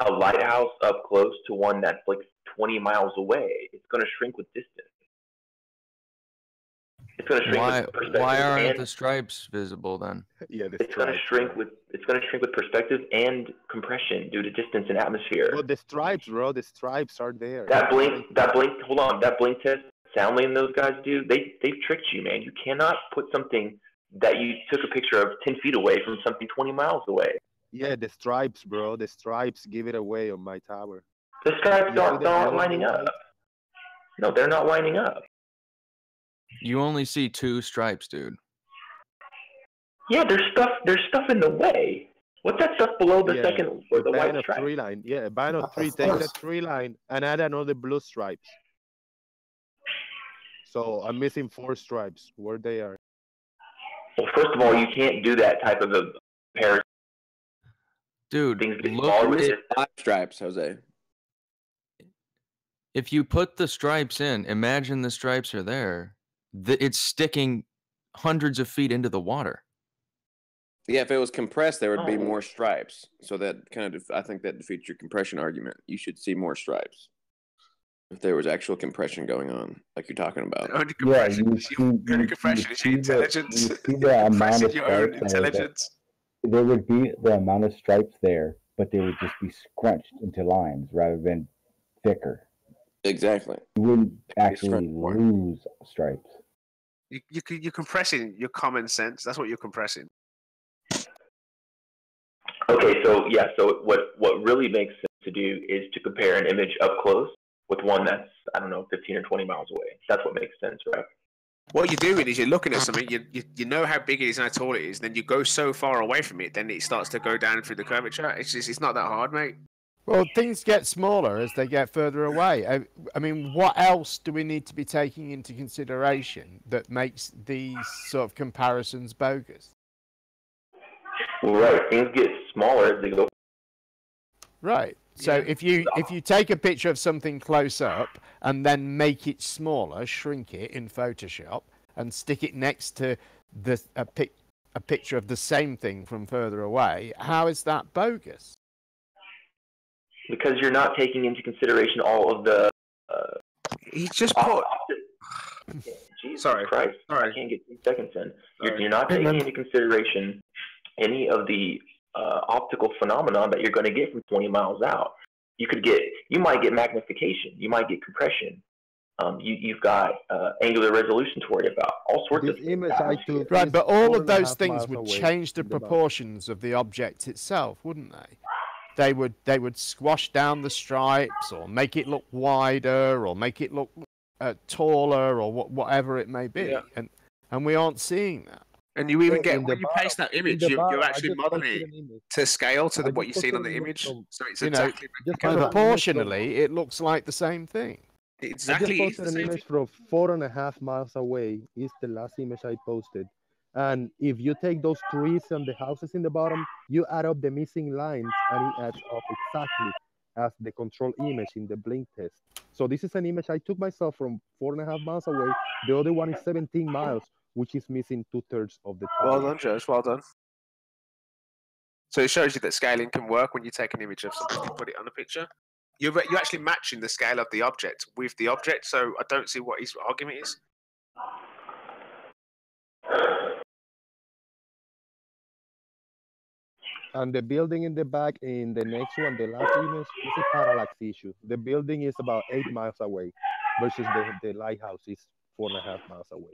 a lighthouse up close to one that's like 20 miles away. It's going to shrink with distance. It's going to shrink with perspective. Why aren't the stripes visible then? Yeah, it's going to shrink with perspective and compression due to distance and atmosphere. Well, the stripes, bro. The stripes are there. That blink. Hold on. That blink test Soundlane and those guys do. They've tricked you, man. You cannot put something that you took a picture of 10 feet away from something 20 miles away. Yeah, the stripes, bro. The stripes give it away on my tower. The stripes aren't lining up. No, they're not lining up. You only see 2 stripes, dude. Yeah, there's stuff in the way. What's that stuff below the second or the white stripe? Tree line. Yeah, a band of three. Take that tree line and add another blue stripes. So I'm missing 4 stripes. Where they are? Well, first of all, you can't do that type of a comparison. Dude, look at 5 stripes, Jose. If you put the stripes in, imagine the stripes are there. It's sticking hundreds of feet into the water. Yeah, if it was compressed, there would be more stripes. So that kind of, I think that defeats your compression argument. You should see more stripes if there was actual compression going on, like you're talking about. Only compression is your intelligence. Compressing your own intelligence. There would be the amount of stripes there, but they would just be scrunched into lines rather than thicker. Exactly. You wouldn't actually lose stripes. You're compressing your common sense. That's what you're compressing. Okay, so what really makes sense to do is to compare an image up close with one that's, I don't know, 15 or 20 miles away. That's what makes sense, right? What you're doing is you're looking at something, you know how big it is and how tall it is, then you go so far away from it, then it starts to go down through the curvature. It's not that hard, mate. Well, things get smaller as they get further away. I mean, what else do we need to be taking into consideration that makes these sort of comparisons bogus? Well, right, things get smaller as they go. Right. So if you take a picture of something close up and then make it smaller, shrink it in Photoshop, and stick it next to a picture of the same thing from further away, how is that bogus? Because you're not taking into consideration all of the. He's just put. Jesus Sorry. Christ! Sorry. I can't get 2 seconds in. You're not taking into consideration any of the optical phenomena that you're going to get from 20 miles out. You might get magnification. You might get compression. You've got angular resolution to worry about. All sorts of things. Right, but all of those things would change the proportions of the object itself, wouldn't they? They would squash down the stripes, or make it look wider, or make it look taller, or whatever it may be. Yeah. And we aren't seeing that. And you even get, when you place that image, you're actually modeling it to scale to what you've seen on the image. So it's exactly... proportionally, it looks like the same thing. Exactly. I just posted an image from 4.5 miles away. Is the last image I posted. And if you take those trees and the houses in the bottom, you add up the missing lines and it adds up exactly as the control image in the blink test. So this is an image I took myself from 4.5 miles away. The other one is 17 miles, which is missing 2/3 of the tower. Well done, Josh. Well done. So it shows you that scaling can work when you take an image of something and put it on a picture. You're actually matching the scale of the object with the object, so I don't see what his argument is. And the building in the back in the next one, the last image, is a parallax issue. The building is about 8 miles away versus the lighthouse is 4.5 miles away.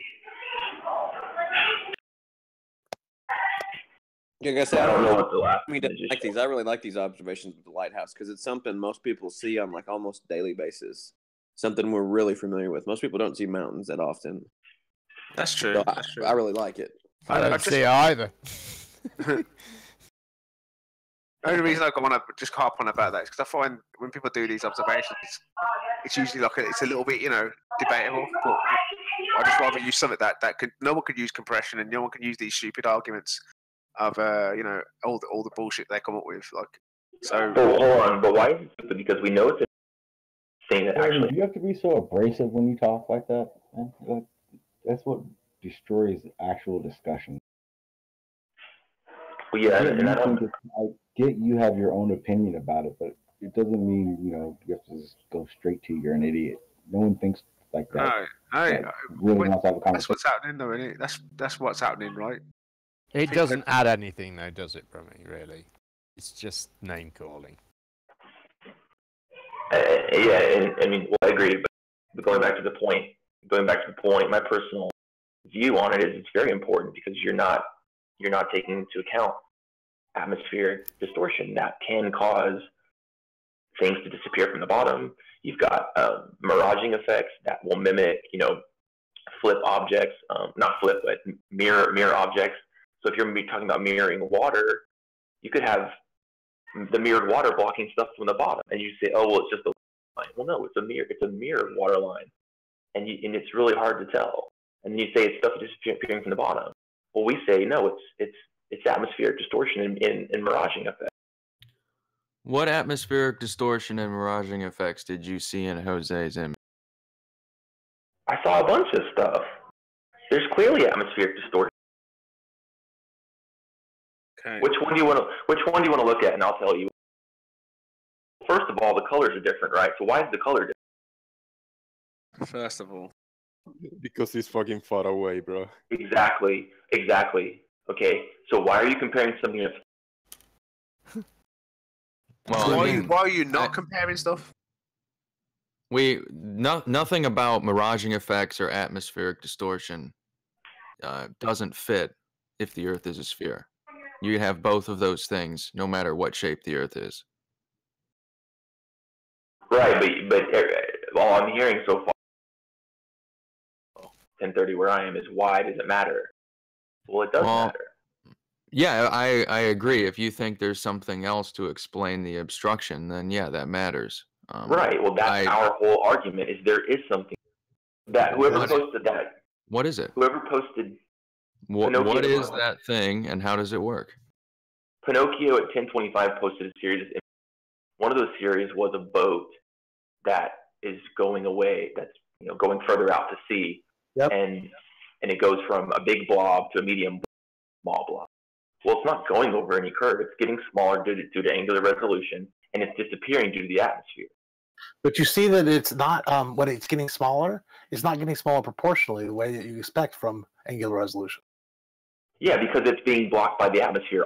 Like I said, I don't know what the last. I really like these observations of the lighthouse because it's something most people see on like almost daily basis. Something we're really familiar with. Most people don't see mountains that often. That's true. So That's true. I really like it. I don't see it either. The only reason I want to just harp on about that is because I find when people do these observations, it's usually like it's a little bit, debatable. But I'd just rather use something that no one could use compression and no one can use these stupid arguments of all the bullshit they come up with. Like, so. But hold on, but why is it stupid? Because we know it's a thing that actually. Do you have to be so abrasive when you talk like that, man? Like, that's what destroys actual discussion. Well, yeah, and I don't. I get you have your own opinion about it, but it doesn't mean you have to just go straight to you're an idiot. No one thinks like that. Really wants to have a conversation. That's what's happening, though, isn't it? That's what's happening, right? It doesn't add anything, though, does it, for me? Really, it's just name calling. Yeah, and I mean, well, I agree, but going back to the point, my personal view on it is it's very important because you're not taking into account atmospheric distortion that can cause things to disappear from the bottom. You've got miraging effects that will mimic, flip objects, not flip, but mirror objects. So if you're talking about mirroring water, you could have the mirrored water blocking stuff from the bottom, and you say, "Oh, well, it's just a line." Well, no, it's a mirrored water line, and it's really hard to tell. And then you say it's stuff disappearing from the bottom. Well, we say no, it's atmospheric distortion in miraging effects. What atmospheric distortion and miraging effects did you see in Jose's image? I saw a bunch of stuff. There's clearly atmospheric distortion. Okay. Which one do you want to look at, and I'll tell you. First of all, the colors are different, right? So why is the color different? First of all, because it's fucking far away, bro. Exactly. Okay, so why are you comparing something that's... Well, why are you not comparing stuff? Nothing about miraging effects or atmospheric distortion doesn't fit if the Earth is a sphere. You have both of those things, no matter what shape the Earth is. Right, but all I'm hearing so far, 10:30 where I am, is why does it matter? Well, it does matter. Yeah, I agree. If you think there's something else to explain the obstruction, then yeah, that matters. Right. Well, that's our whole argument. Is there is something that whoever posted that. What is it? Whoever posted. What is that thing, and how does it work? Pinocchio at 1025 posted a series of images. One of those series was a boat that is going away. That's going further out to sea. Yep. And it goes from a big blob to a medium small blob. Well, it's not going over any curve. It's getting smaller due to angular resolution, and it's disappearing due to the atmosphere. But you see that it's not when it's getting smaller. It's not getting smaller proportionally the way that you expect from angular resolution. Yeah, because it's being blocked by the atmosphere.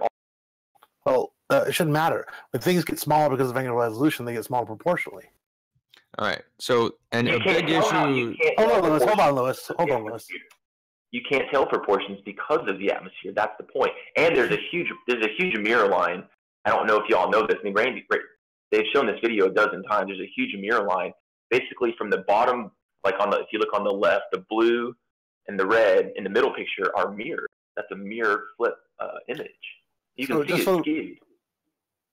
Well, it shouldn't matter. When things get smaller because of angular resolution, they get smaller proportionally. All right. So, and a big issue. Hold on, Lewis. You can't tell proportions because of the atmosphere. That's the point. And there's a huge mirror line. I don't know if y'all know this. I mean, Randy, they've shown this video a dozen times. There's a huge mirror line, basically from the bottom, like if you look on the left, the blue and the red in the middle picture are mirrored. That's a mirror flip image. You can see it skewed.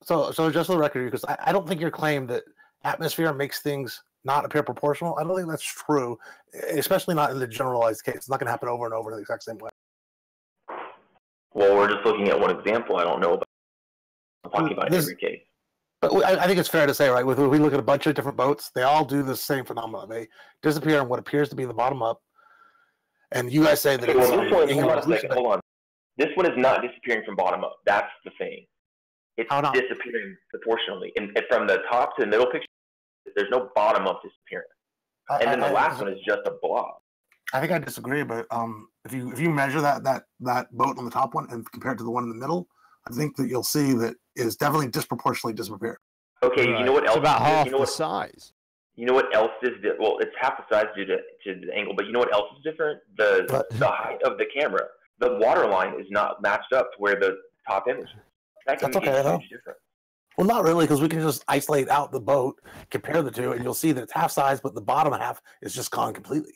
So just for the record, because I don't think your claim that atmosphere makes things not appear proportional, I don't think that's true, especially not in the generalized case. It's not going to happen over and over in the exact same way. Well, we're just looking at one example. I don't know about. I'm talking about every case. But I think it's fair to say, right? When we look at a bunch of different boats, they all do the same phenomenon. They disappear on what appears to be the bottom up. And you guys say that Okay, it's well, this one, hold on a second. Hold on. This one is not disappearing from bottom up. That's the thing. It's disappearing proportionally. And from the top to the middle picture, there's no bottom up disappearance. And then the last one is just a blob. I think I disagree, but if you measure that boat on the top one and compare it to the one in the middle, I think that you'll see that it is definitely disproportionately disappeared. Okay, you know what else? It's about half you know the what, size. You know what else is? Well, it's half the size due to the angle, but you know what else is different? The height of the camera. The water line is not matched up to where the top image is. That can make a huge difference. Well, not really, because we can just isolate out the boat, compare the two, and you'll see that it's half size, but the bottom half is just gone completely.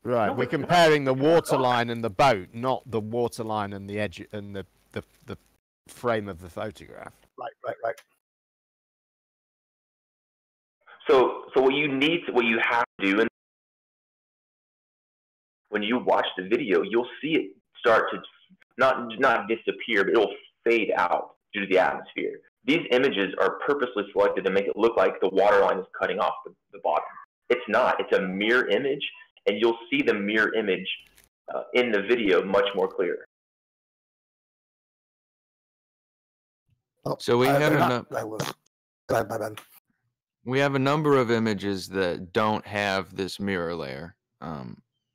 Right, we're comparing the water line and the boat, not the water line and the edge and the frame of the photograph. Right. So what you have to do, and when you watch the video, you'll see it start to not disappear, but it'll fade out due to the atmosphere. These images are purposely selected to make it look like the water line is cutting off the bottom. It's not. It's a mirror image, and you'll see the mirror image in the video much more clear. So we have We have a number of images that don't have this mirror layer.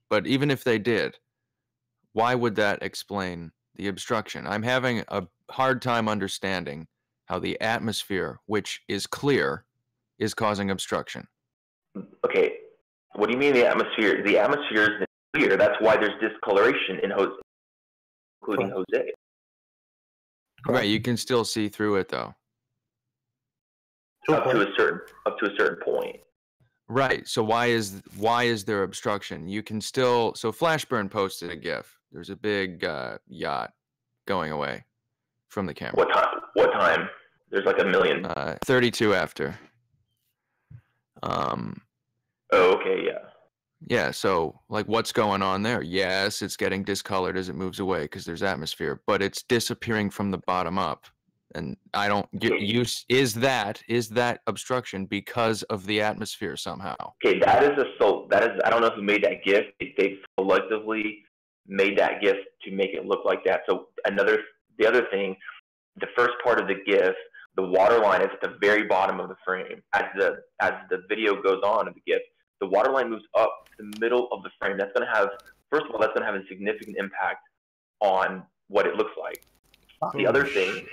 But even if they did, why would that explain the obstruction? I'm having a hard time understanding how the atmosphere, which is clear, is causing obstruction. Okay, what do you mean the atmosphere? The atmosphere is clear. That's why there's discoloration in Jose, including Jose. Right, you can still see through it though. Up to a certain point. Right. So why is there obstruction? You can still. So Flashburn posted a GIF. There's a big yacht going away from the camera. What time? There's like a million. 32 after. Oh, okay, yeah. Yeah. So like, what's going on there? Yes, it's getting discolored as it moves away because there's atmosphere, but it's disappearing from the bottom up. And I don't get use. Is that obstruction because of the atmosphere somehow? Okay, that is I don't know who made that GIF. They selectively made that GIF to make it look like that. So the other thing, the first part of the GIF, the water line is at the very bottom of the frame. As the video goes on in the GIF, the water line moves up to the middle of the frame. That's going to have, first of all, that's going to have a significant impact on what it looks like. The other thing.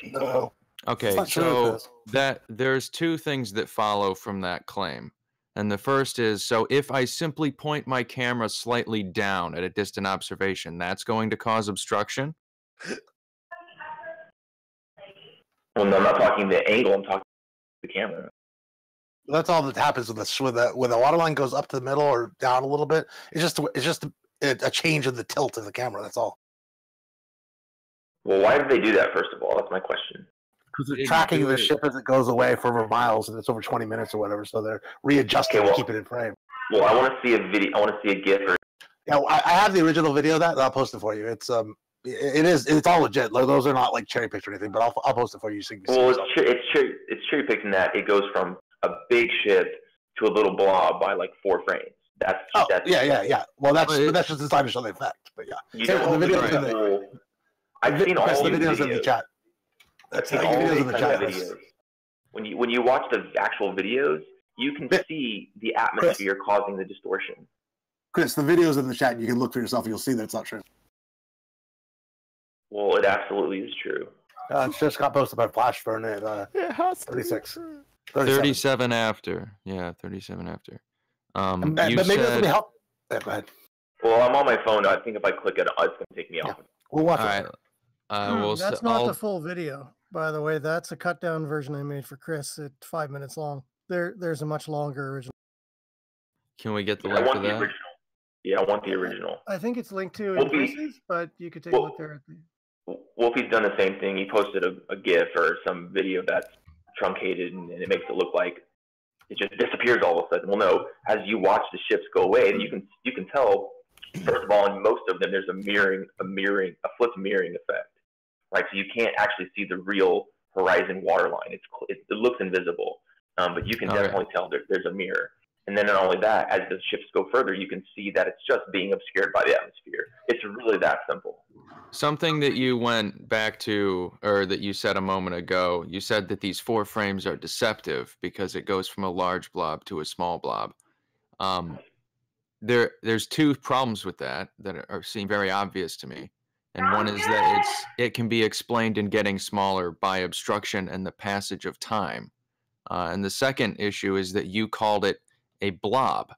Okay, so that there's two things that follow from that claim. And the first is, so if I simply point my camera slightly down at a distant observation, that's going to cause obstruction? Well, no, I'm not talking the angle, I'm talking the camera. That's all that happens with this. When the water line goes up to the middle or down a little bit, it's just a change in the tilt of the camera. That's all. Well, why did they do that, first of all? That's my question. Because they're tracking the ship as it goes away for over miles, and it's over 20 minutes or whatever, so they're readjusting to keep it in frame. Well, I want to see a video. I want to see a GIF. Yeah, I have the original video of that. I'll post it for you. It's all legit. Those are not like cherry picked or anything, but I'll post it for you so you can see. Well, it's cherry picked in that it goes from a big ship to a little blob by like 4 frames. That's yeah. Well, that's just designed to show the effect. But yeah, the video. I've seen all the videos in the chat. I've seen all these kinds of videos. When you watch the actual videos, you can see the atmosphere causing the distortion. Chris, the videos in the chat, you can look for yourself and you'll see that it's not true. Well, it absolutely is true. It's just got posted by Flashburn at 36. 37 after. Yeah, 37 after. But maybe let me help. Yeah, go ahead. Well, I'm on my phone. I think if I click it, it's going to take me off. We'll watch it. That's not the full video, by the way. That's a cut down version I made for Chris at 5 minutes long. There's a much longer original. Can we get the link to that? Original. Yeah, I want the original. I think it's linked to in places, but you could take a look there. Wolfie's done the same thing. He posted a GIF or some video that's truncated, and it makes it look like it just disappears all of a sudden. Well, no. As you watch the ships go away, you can tell. First of all, in most of them, there's a flipped mirroring effect. right? So you can't actually see the real horizon water line. It looks invisible, but you can definitely tell there's a mirror. And then not only that, as the ships go further, you can see that it's just being obscured by the atmosphere. It's really that simple. Something that you went back to, or that you said a moment ago, you said that these 4 frames are deceptive because it goes from a large blob to a small blob. There's 2 problems with that seem very obvious to me. And one is that it can be explained in getting smaller by obstruction and the passage of time. And the second issue is that you called it a blob.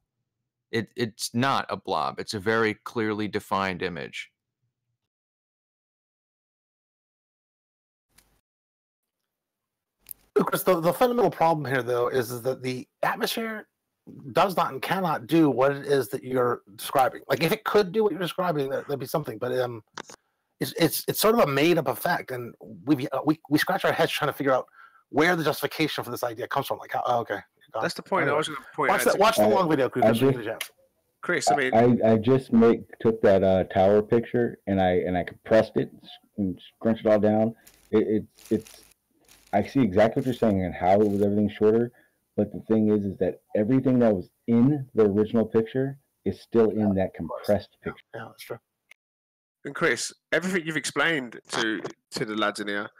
It's not a blob. It's a very clearly defined image. Chris, the fundamental problem here, though, is that the atmosphere does not and cannot do what it is that you're describing. Like, if it could do what you're describing, there'd be something. But it's sort of a made-up effect, and we scratch our heads trying to figure out where the justification for this idea comes from. Like, okay, that's the point. Anyway, I was going to point out. Watch the long video, Chris. I mean, I just took that tower picture and I compressed it and scrunched it all down. It's I see exactly what you're saying and how everything's shorter, but the thing is that everything that was in the original picture is still in that compressed picture. Yeah, that's true. And Chris, everything you've explained to the lads in here,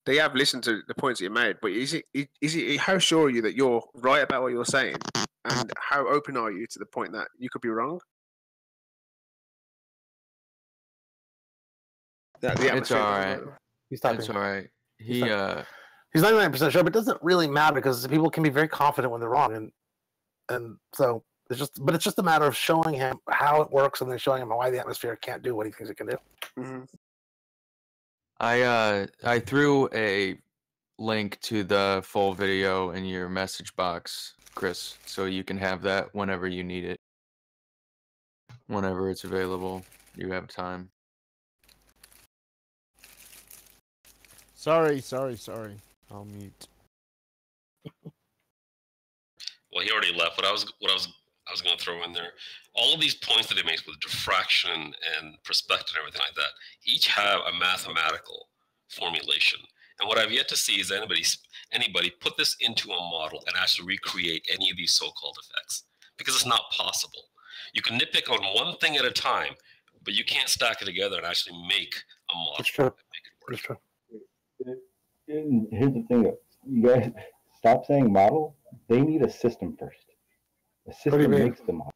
they have listened to the points that you made. But is it how sure are you that you're right about what you're saying, and how open are you to the point that you could be wrong? It's all right. He's talking. It's all right. He's 99% sure, but it doesn't really matter because people can be very confident when they're wrong, and so it's just a matter of showing him how it works and then showing him why the atmosphere can't do what he thinks it can do. Mm-hmm. I threw a link to the full video in your message box, Chris, so you can have that whenever you need it. Whenever it's available, you have time. Sorry. I'll mute. Well, he already left. What I was going to throw in there, all of these points that he makes with diffraction and perspective and everything like that, each have a mathematical formulation. And what I've yet to see is anybody put this into a model and actually recreate any of these so-called effects, because it's not possible. You can nitpick on one thing at a time, but you can't stack it together and actually make a model. That's true. That's true. And here's the thing, you guys stop saying model. They need a system first. A system makes the model.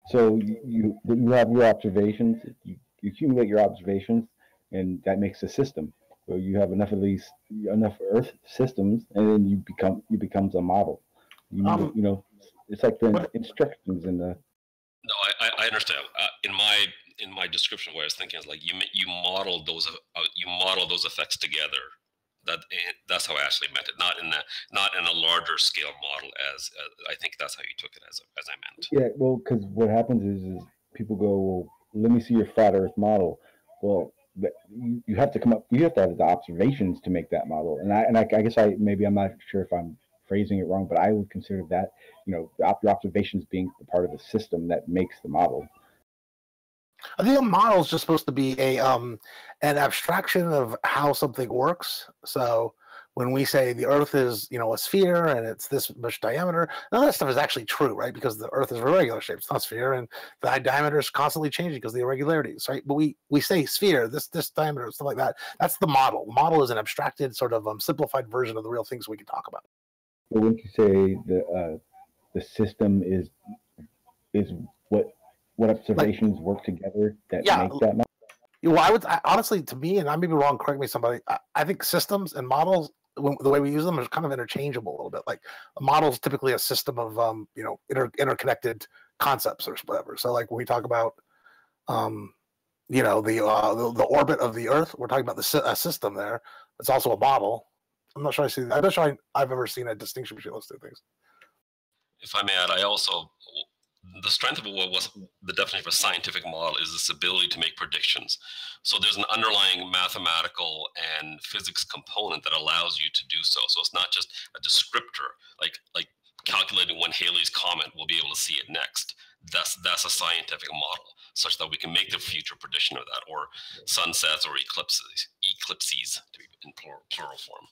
So you have your observations. You accumulate your observations, and that makes a system. So you have enough Earth systems, and then you becomes a model. It's like the instructions in the. No, I understand. In my description, what I was thinking is like you model those effects together. That's how I actually meant it, not in a larger scale model as I think that's how you took it as I meant. Yeah, well, because what happens is people go, well, let me see your flat Earth model. Well, you have to come up, you have to have the observations to make that model, and I guess I'm not sure if I'm phrasing it wrong, but I would consider that the observations being the part of the system that makes the model. I think a model is just supposed to be an abstraction of how something works. So when we say the Earth is, a sphere and it's this much diameter, none of that stuff is actually true, right? Because the Earth is a regular shape, it's not a sphere, and the diameter is constantly changing because of the irregularities, right? But we say sphere, this diameter, stuff like that. That's the model. The model is an abstracted, sort of simplified version of the real things we can talk about. But wouldn't you say the system is what observations work together that make that model? Well, honestly, to me, and I may be wrong, correct me somebody, I think systems and models, the way we use them, is kind of interchangeable a little bit. Like a model is typically a system of interconnected concepts or whatever. So like when we talk about the orbit of the Earth, we're talking about a system there. It's also a model. I'm not sure I've ever seen a distinction between those two things. If I may add, the strength of what was the definition of a scientific model is this ability to make predictions. So there's an underlying mathematical and physics component that allows you to do so. So it's not just a descriptor, like calculating when Halley's Comet will be able to see it next. That's a scientific model, such that we can make the future prediction of that, or sunsets or eclipses. eclipses to be in plural form.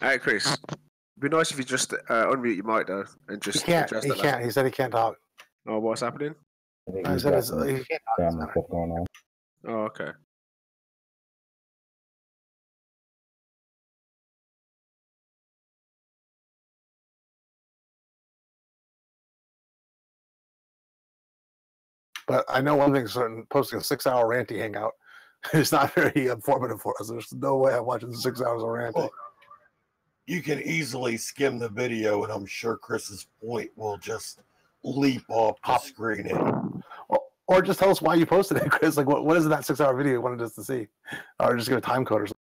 Hey, Chris. It'd be nice if you just unmute your mic though and just He can't. address He that. can't. He said he can't talk. Oh, what's happening? I think I he's said got it's, some he can't talk. family stuff going on. Oh, okay. But I know one thing certain: posting a 6-hour ranty hangout is not very informative for us. There's no way I'm watching 6 hours of ranty. Well, you can easily skim the video, and I'm sure Chris's point will just leap off the screen. Or just tell us why you posted it, Chris. Like, what is that 6-hour video you wanted us to see? Or just give a time code or something.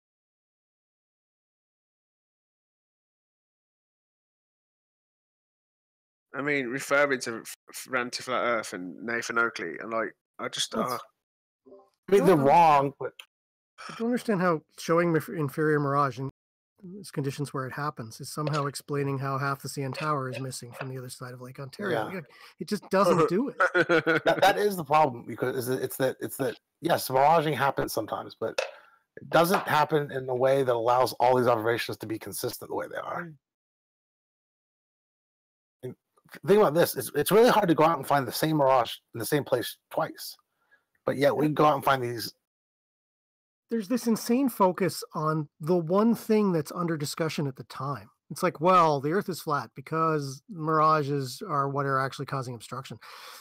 I mean, referring to Ranty Flat Earth and Nathan Oakley, and like, I just. I mean, they're wrong, but I don't understand how showing inferior mirage in these conditions where it happens is somehow explaining how half the CN Tower is missing from the other side of Lake Ontario. Yeah. It just doesn't do it. that is the problem, because it's that yes, miraging happens sometimes, but it doesn't happen in a way that allows all these observations to be consistent the way they are. And think about this: it's really hard to go out and find the same mirage in the same place twice, but yet we go out and find these. There's this insane focus on the one thing that's under discussion at the time. It's like, well, the Earth is flat because mirages are what are actually causing obstruction.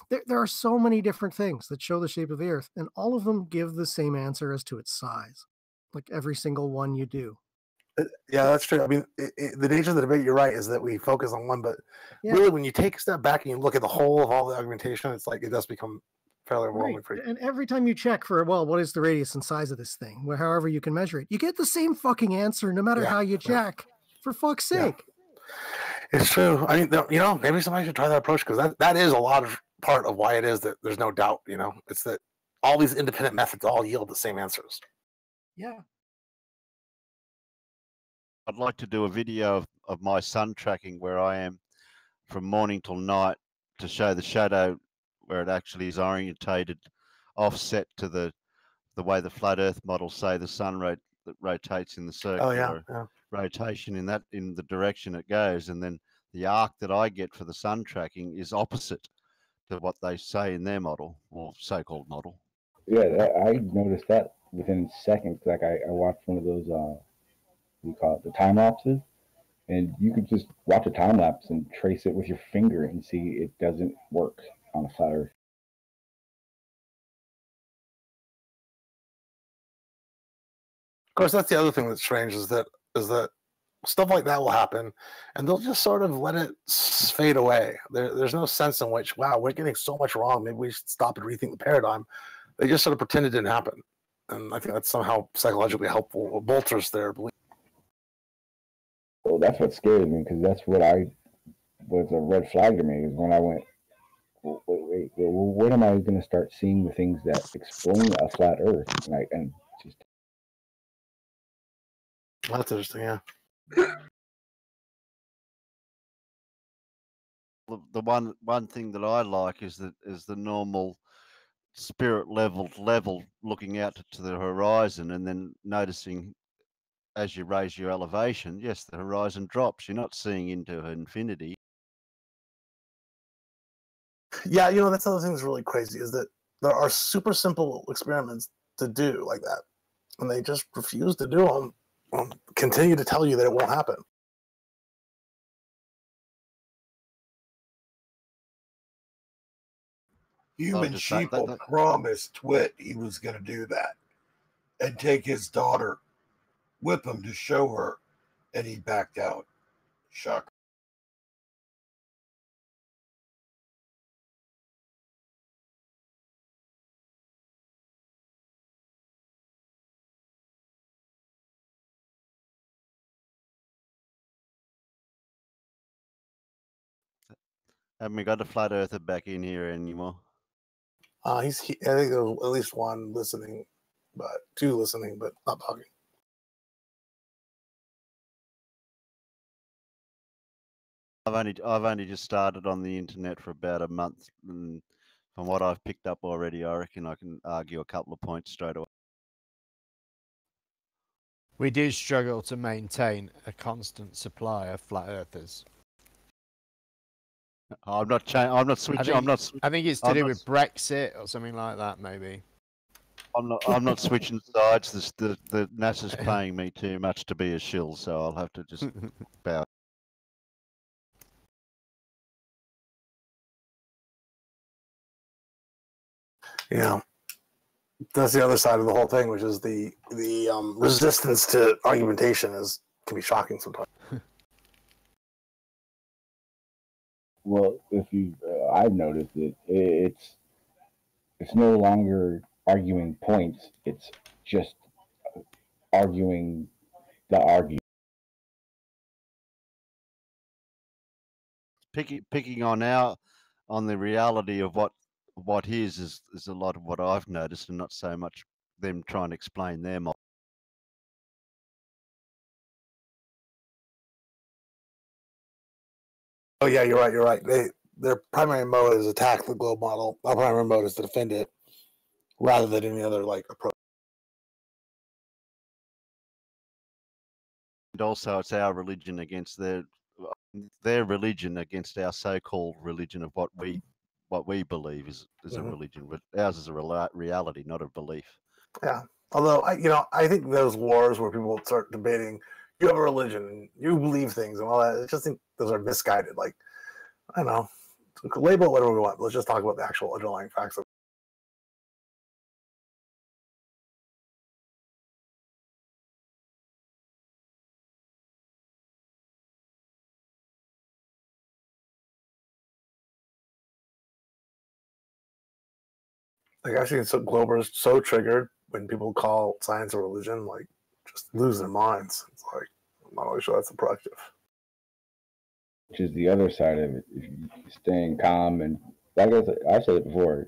There are so many different things that show the shape of the Earth, and all of them give the same answer as to its size. Like every single one you do. Yeah, that's true. I mean, the nature of the debate, you're right, is that we focus on one, but really, when you take a step back and you look at the whole of all the argumentation, it's like it does become fairly overwhelming for you. And every time you check for, well, what is the radius and size of this thing, however you can measure it, you get the same fucking answer no matter how you check. For fuck's sake. It's true. I mean, maybe somebody should try that approach, because that is a lot of part of why it is that there's no doubt. It's that all these independent methods all yield the same answers. Yeah. I'd like to do a video of my sun tracking where I am from morning till night to show the shadow where it actually is orientated, offset to the way the flat Earth models say the sun rotates in the circular rotation in the direction it goes, and then the arc that I get for the sun tracking is opposite to what they say in their model or so-called model. Yeah, I noticed that within seconds. Like I watched one of those we call it the time lapses, and you could just watch a time lapse and trace it with your finger and see it doesn't work on a flat Earth. Of course, that's the other thing that's strange is that stuff like that will happen, and they'll just sort of let it fade away. There's no sense in which, wow, we're getting so much wrong, maybe we should stop and rethink the paradigm. They just sort of pretend it didn't happen, and I think that's somehow psychologically helpful or bolsters their belief. Well, that's what scared me, because that's what was a red flag to me, is when I went, wait, when am I going to start seeing the things that explain a flat Earth? And just that's interesting, yeah. The one thing that I like is the normal spirit level looking out to the horizon, and then noticing as you raise your elevation, yes, the horizon drops. You're not seeing into infinity. Yeah, that's the other thing that's really crazy, is that there are super simple experiments to do like that, and they just refuse to do them. Continue to tell you that it won't happen. Human Sheeple promised Twit he was going to do that and take his daughter, whip him to show her, and he backed out. Shocker. Haven't we got a flat earther back in here anymore? I think there was at least one listening, but two listening, but not talking. I've only just started on the internet for about a month, and from what I've picked up already, I reckon I can argue a couple of points straight away. We do struggle to maintain a constant supply of flat earthers. I'm not switching. I think it's to do with Brexit or something like that, maybe. I'm not switching sides. The NASA's paying me too much to be a shill, so I'll have to just bow. Yeah, that's the other side of the whole thing, which is the resistance to argumentation can be shocking sometimes. Well, if you, I've noticed it's no longer arguing points; it's just arguing the argument. Picking on the reality of what is a lot of what I've noticed, and not so much them trying to explain their model. Oh yeah, you're right. You're right. Their primary mode is attack the globe model. Our primary mode is to defend it, rather than any other approach. And also, it's our religion against their religion against our so-called religion of what we believe is a religion. But ours is a reality, not a belief. Yeah. Although I think those wars where people start debating, you have a religion and you believe things and all that, I just think those are misguided. Like, I don't know, label it whatever we want. Let's just talk about the actual underlying facts of. Like, I've seen some Globers so triggered when people call science a religion, like, just lose their minds. It's like, I'm not really sure that's productive. Which is the other side of it. If you're staying calm, and like I said it before,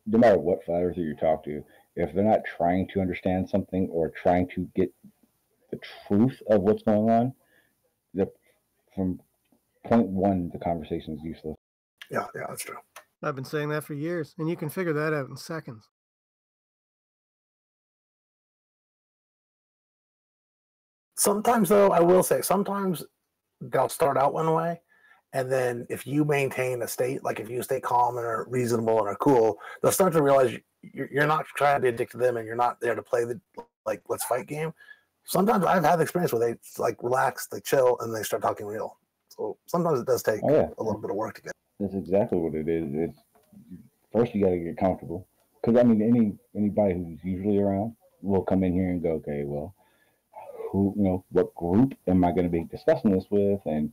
no matter what flat earther you talk to, if they're not trying to understand something or trying to get the truth of what's going on, from point one, the conversation is useless. Yeah, that's true. I've been saying that for years, and you can figure that out in seconds. Sometimes, though, I will say, sometimes they'll start out one way, and then if you maintain a state, like if you stay calm and are reasonable and are cool, they'll start to realize you're not trying to be a dick to them, and you're not there to play the let's fight game. Sometimes I've had the experience where they relax, they chill, and they start talking real. So sometimes it does take a little bit of work to get. That's exactly what it is. It's, first, you got to get comfortable, because anybody who's usually around will come in here and go, okay, well, what group am I going to be discussing this with, and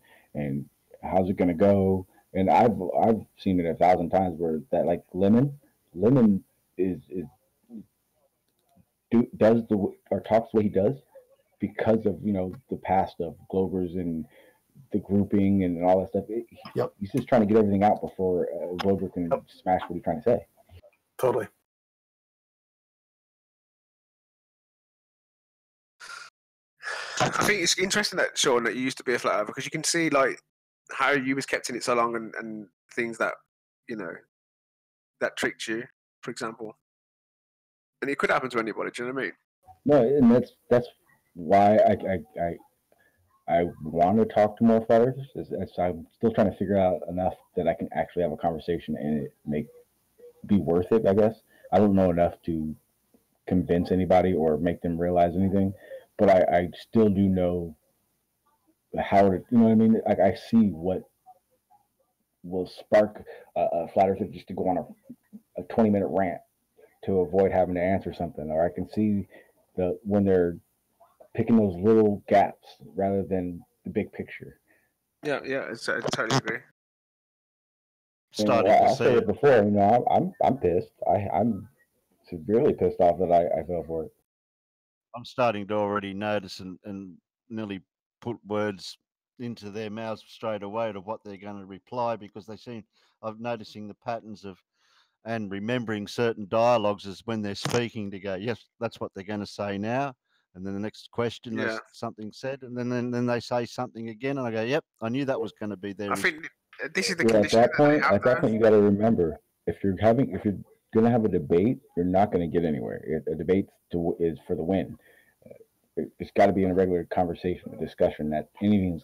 how's it going to go? And I've seen it 1,000 times where that, like, lemon does or talks the way he does because of the past of Glovers and the grouping and all that stuff. He's just trying to get everything out before Glover can smash what he's trying to say. Totally. I think it's interesting that, Sean, that you used to be a flat earther, because you can see how you was kept in it so long, and things that that tricked you, for example. And it could happen to anybody. Do you know what I mean? No, and that's why I want to talk to more flat earthers. I'm still trying to figure out enough that I can actually have a conversation and it be worth it, I guess. I don't know enough to convince anybody or make them realize anything, but I still do know how to, you know what I mean? I see what will spark a flat earther just to go on a 20-minute rant to avoid having to answer something, or I can see when they're picking those little gaps rather than the big picture. Yeah, I totally agree. I said it before. I'm pissed. I'm severely pissed off that I fell for it. I'm starting to already notice and nearly put words into their mouths straight away to what they're going to reply, because they seem, I'm noticing the patterns of and remembering certain dialogues is when they're speaking to go, yes, that's what they're going to say now. And then the next question, there's something said, and then they say something again, and I go, yep, I knew that was going to be there. I think this is the At condition that point, that they have you got to remember, if you're going to have a debate, you're not going to get anywhere. A debate is for the win. It's got to be in a regular conversation, a discussion, that anything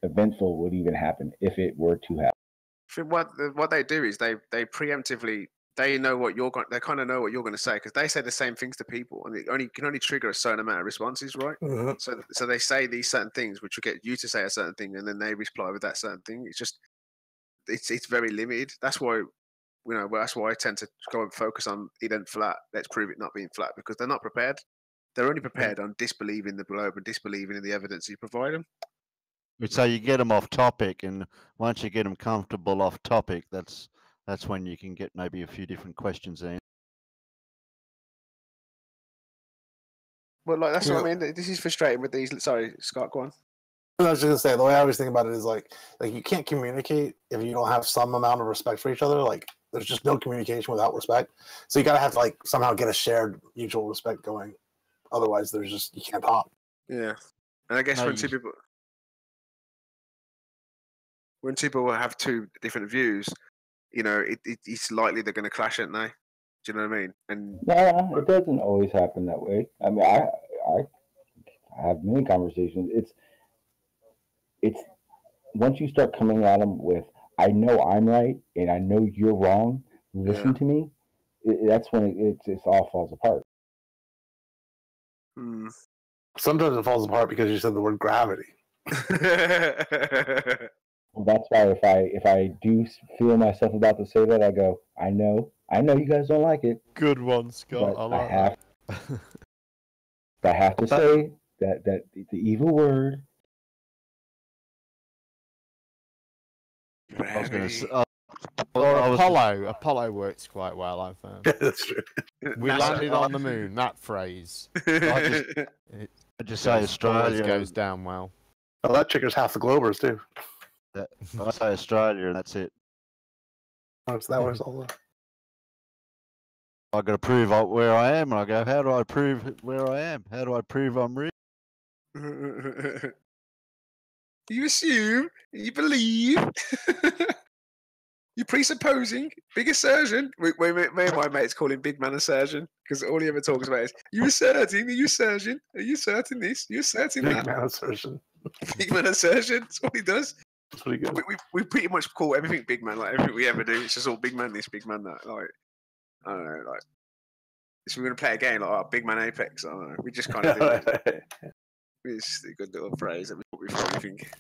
eventful would even happen if it were to happen. What they do is they preemptively they know what you're going. They kind of know what you're going to say because they say the same things to people, and it can only trigger a certain amount of responses, right? So they say these certain things, which will get you to say a certain thing, and then they reply with that certain thing. It's just it's very limited. That's why that's why I tend to go and focus on it ain't flat. Let's prove it not being flat, because they're not prepared. They're only prepared on disbelieving the globe and disbelieving in the evidence you provide them. So you get them off topic, and once you get them comfortable off topic, that's when you can get maybe a few different questions in. Well, like that's what I mean. This is frustrating with these. Sorry, Scott, go on. I was just gonna say, the way I always think about it is like you can't communicate if you don't have some amount of respect for each other. Like there's just no communication without respect. So you gotta have to like somehow get a shared mutual respect going. Otherwise, you can't talk. Yeah, and I guess when two people have two different views, it's likely they're going to clash, aren't they? Do you know what I mean? And no, it doesn't always happen that way. I mean, I have many conversations. It's once you start coming at them with, I know I'm right and I know you're wrong. Listen to me. That's when it all falls apart. Sometimes it falls apart because you said the word gravity. Well, that's why if I do feel myself about to say that, I go, I know you guys don't like it. Good one, Scott. But I have to say that the evil word. I was going to say, Apollo works quite well, I found. That's true. We landed on the moon. That phrase. I just say Australia goes down well. Oh, that triggers half the Globers too. I say Australia, and that's it. That was all. I got to prove where I am, and I go, how do I prove where I am? How do I prove I'm real? You assume, you believe, you're presupposing. Big assertion. Me and my mates call him Big Man Assertion because all he ever talks about is, you asserting, are you asserting? Are you asserting this? Are you asserting that? Big Man Assertion. Big Man Assertion. That's what he does. That's pretty good. We pretty much call everything Big Man. Like everything we ever do, it's just all Big Man this, Big Man that. Like, I don't know. Like, if we're gonna play a game like Big Man Apex, I don't know. We just kind of do it. It's a good little phrase that we put before we think,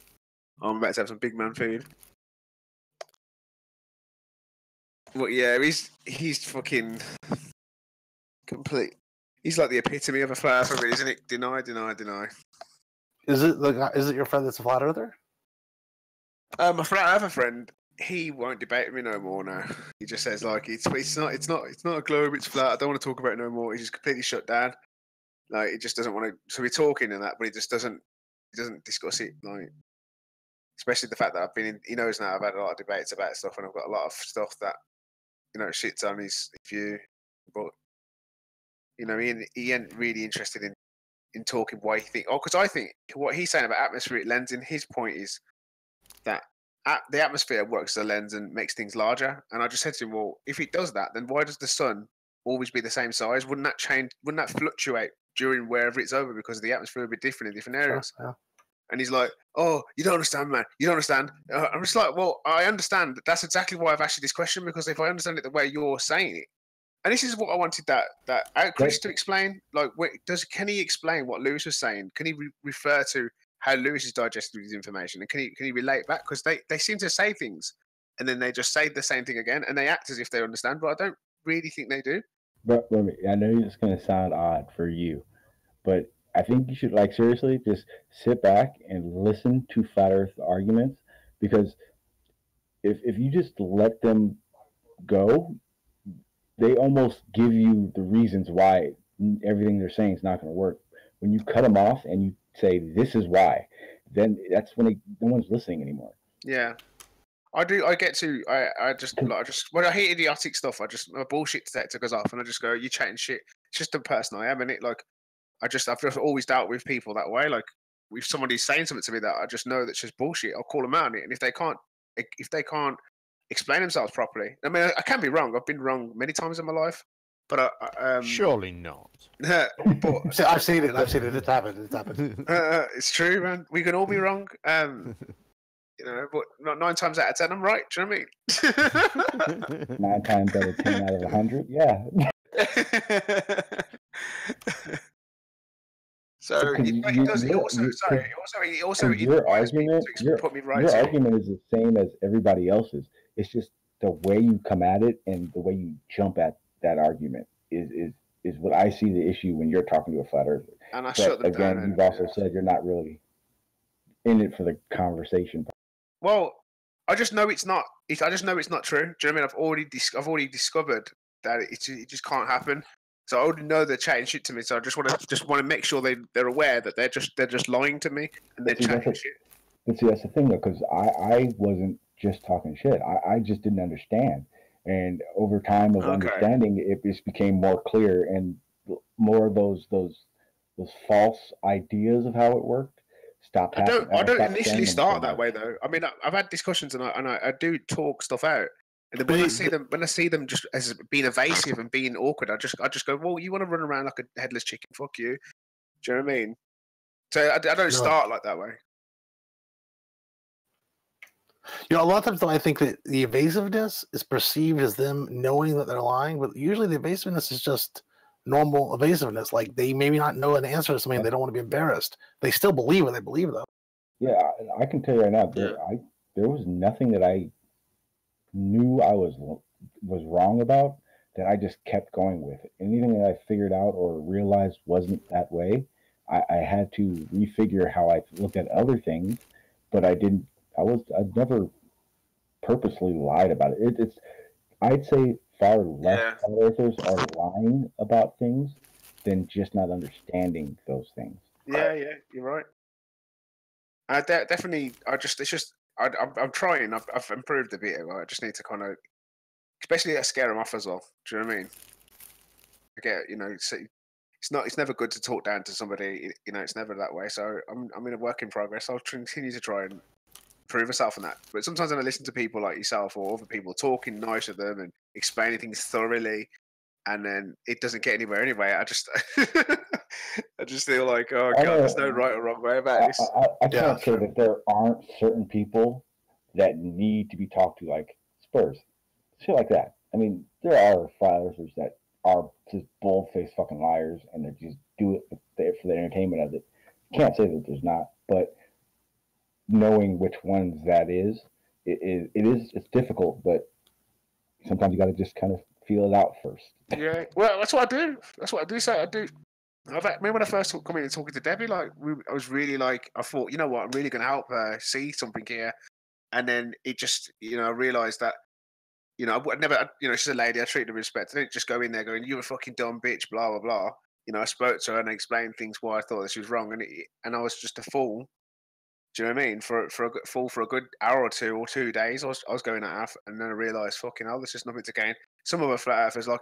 I'm about to have some Big Man food. Well, yeah, he's fucking complete. He's like the epitome of a flat earther, isn't it? Deny. Is it your friend that's a flat earther? My flat earther friend, he won't debate with me no more now. He just says like it's not a globe, it's flat. I don't want to talk about it no more. He's just completely shut down. Like he just doesn't want to. So we're talking and that, but he just doesn't. He doesn't discuss it. Like especially the fact that I've been in. He knows now I've had a lot of debates about stuff, and I've got a lot of stuff that shits on his view. But he ain't really interested in talking why he think. Oh, because I think what he's saying about atmospheric lensing. His point is that the atmosphere works as a lens and makes things larger. And I just said to him, well, if it does that, then why does the sun always be the same size? Wouldn't that change? Wouldn't that fluctuate during wherever it's over because the atmosphere would be different in different areas? Yeah. And he's like, oh, you don't understand, man. You don't understand. I'm just like, well, I understand. That's exactly why I've asked you this question, because if I understand it the way you're saying it, and this is what I wanted that Chris to explain. Like, can he explain what Lewis was saying? Can he refer to how Lewis is digesting his information, and can he relate back? Because they seem to say things, and then they just say the same thing again, and they act as if they understand, but I don't really think they do. But I know it's going to sound odd for you, but I think you should seriously just sit back and listen to flat Earth arguments, because if you just let them go, they almost give you the reasons why everything they're saying is not going to work. When you cut them off and you say, this is why, then that's when no one's listening anymore. Yeah. I do. I get to. I just when I hate idiotic stuff, my bullshit detector goes off, and I just go, "You chatting shit." It's just the person I am, and I've just always dealt with people that way. Like, if somebody's saying something to me that I just know that's just bullshit, I'll call them out on it. And if they can't explain themselves properly, I mean, I can be wrong. I've been wrong many times in my life, but surely not. but I've seen it. It's happened. It's true, man. We can all be wrong. But not 9 times out of 10, I'm right. Do you know what I mean? 9 times out of 10 out of 100, yeah. So he also your argument is the same as everybody else's. It's just the way you come at it and the way you jump at that argument is what I see the issue when you're talking to a flat earther. And you've also said you're not really in it for the conversation. Well, I just know it's not. I just know it's not true. Do you know what I mean? I've already discovered that it just can't happen. So I already know they're chatting shit to me. So I just want to make sure they're aware that they're just lying to me and they're chatting shit. But see, that's the thing though, because I wasn't just talking shit. I just didn't understand, and over time of understanding, it just became more clear, and more of those false ideas of how it worked stopped happening. I don't initially start that way though. I mean, I've had discussions and I do talk stuff out. And then when I see them just as being evasive and being awkward, I just go, well, you want to run around like a headless chicken? Fuck you. Do you know what I mean? So I don't start like that way. A lot of times though, I think that the evasiveness is perceived as them knowing that they're lying, but usually the evasiveness is just normal evasiveness. Like, they maybe not know an answer to something, they don't want to be embarrassed. They still believe what they believe though. Yeah, I can tell you right now, there was nothing that I knew I was wrong about that I just kept going with it. Anything that I figured out or realized wasn't that way, I had to refigure how I looked at other things, but I've never purposely lied about it. It's I'd say far less flat earthers are lying about things than just not understanding those things. Yeah, you're right. Definitely. I'm trying. I've improved a bit. I just need to kind of, especially scare them off as well. Do you know what I mean? I get, it's never good to talk down to somebody. It's never that way. So I'm in a work in progress. I'll continue to try and improve myself on that. But sometimes when I listen to people like yourself or other people talking nice to them and explaining things thoroughly, and then it doesn't get anywhere anyway, I just I just feel like, oh god, there's no right or wrong way about this. I can't say that there aren't certain people that need to be talked to, like Spurs, shit like that. I mean, there are flat earthers that are just bold-faced fucking liars, and they just do it for the entertainment of it. Can't say that there's not, but knowing which ones that is, it's difficult, but sometimes you got to just kind of feel it out first. Yeah, well, that's what I do. So I do. Maybe when I first come in and talking to Debbie, I was really I thought, you know what, I'm really going to help her see something here, and then it just, I realised that, I'd never, she's a lady, I treat her with respect. I didn't just go in there going, you're a fucking dumb bitch, blah blah blah. I spoke to her and explained things why I thought that she was wrong, and I was just a fool. Do you know what I mean? For a good hour or 2 days, I was going at half, and then I realised, fucking hell, there's just nothing to gain. Some of the flat earthers I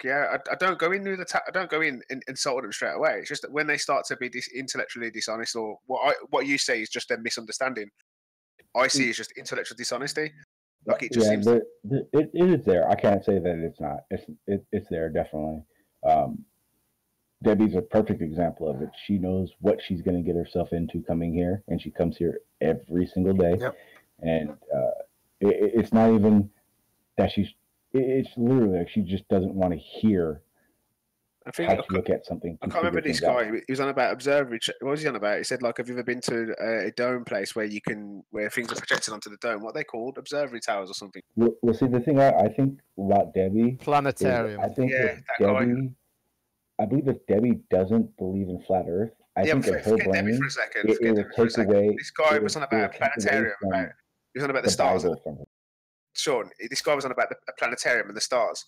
don't go in I don't go in and insult them straight away. It's just that when they start to be intellectually dishonest, or what you say is just a misunderstanding, I see it's just intellectual dishonesty. Like, it just seems. It is there. I can't say that it's not. It's there definitely. Debbie's a perfect example of it. She knows what she's going to get herself into coming here, and she comes here every single day. Yep. And it's not even that it's literally like she just doesn't want to hear how to look at something. I can't remember this guy. He was on about observatory. What was he on about? He said, have you ever been to a dome place where things are projected onto the dome? What are they called? Observatory towers or something? Well, see, the thing I think about Debbie, planetarium. I think Debbie. I believe if Debbie doesn't believe in flat Earth, I think in her brain, Debbie for a second. It will take away. This guy was on about a planetarium. He was on about the stars. Bible from her. Sean, this guy was on about a planetarium and the stars.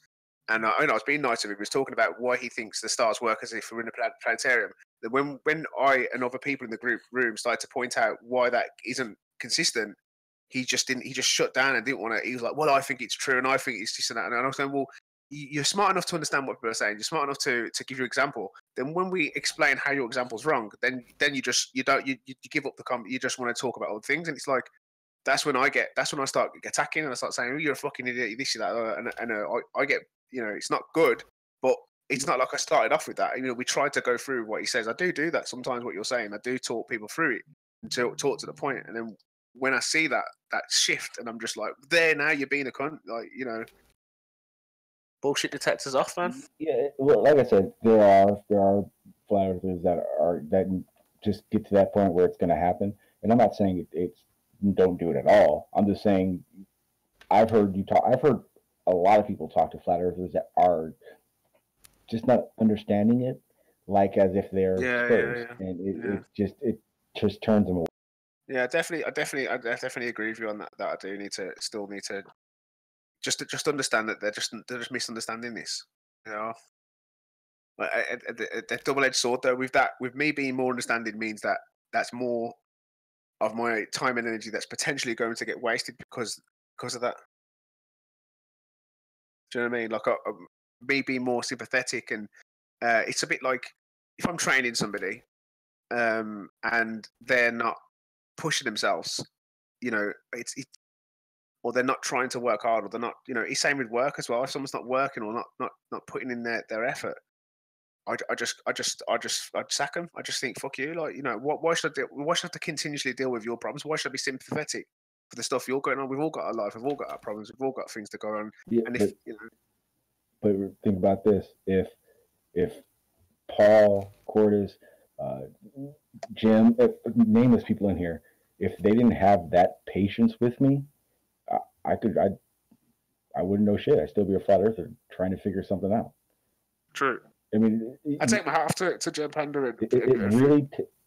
And I was being nice to him. He was talking about why he thinks the stars work as if we're in a planetarium. Then when I and other people in the room started to point out why that isn't consistent, he just didn't. He just shut down and didn't want to. He was like, "Well, I think it's true, and I think it's this and that." And I was saying, "Well, you're smart enough to understand what people are saying. You're smart enough to give your example. Then when we explain how your example's wrong, then you give up the you just want to talk about other things, and it's like." That's when I start attacking and I start saying, "Oh, you're a fucking idiot, this, that," and I get, it's not good, but it's not like I started off with that. We tried to go through what he says. I do that sometimes. What you're saying, I do talk people through it and talk to the point. And then when I see that shift, and I'm just like, there now, you're being a cunt, bullshit detectors off, man. Yeah, well, like I said, there are flat earthers that just get to that point where it's going to happen, and I'm not saying it's don't do it at all. I'm just saying I've heard a lot of people talk to flat earthers that are just not understanding it, like as if they're Spurs, and it just turns them away. Yeah, I definitely agree with you on that. That I do need to just understand that they're just misunderstanding this. A double-edged sword though. With me being more understanding means that that's more of my time and energy that's potentially going to get wasted because of that. Do you know what I mean? Like me being more sympathetic, and it's a bit like if I'm training somebody, and they're not pushing themselves, or they're not trying to work hard, or they're not, it's same with work as well. If someone's not working or not putting in their effort, I'd sack them. I just think, fuck you. Why should I have to continuously deal with your problems? Why should I be sympathetic for the stuff you're going on? We've all got our life. We've all got our problems. We've all got things to go on. Yeah, and but think about this: if Paul, Cordes, Jim, nameless people in here, if they didn't have that patience with me, I wouldn't know shit. I'd still be a flat earther trying to figure something out. True. I mean, I take my hat off to Jim Panda.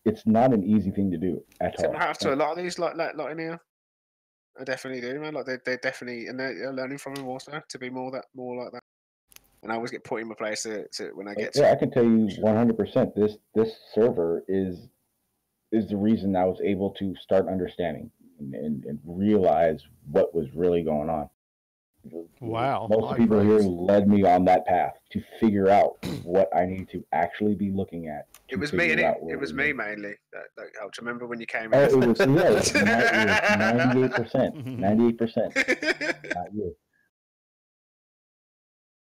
It's not an easy thing to do at all. I take my hat off to a lot of these, like in here. I definitely do, man. Like they definitely, and they're learning from him also to be more like that. And I always get put in my place to when I get to. Yeah, I can tell you 100%. This server is the reason I was able to start understanding and realize what was really going on. Wow. Most of the people here led me on that path to figure out what I need to actually be looking at. It was me, it was me mainly that helped. Remember when you came in? It was 98%. 98%. Not you.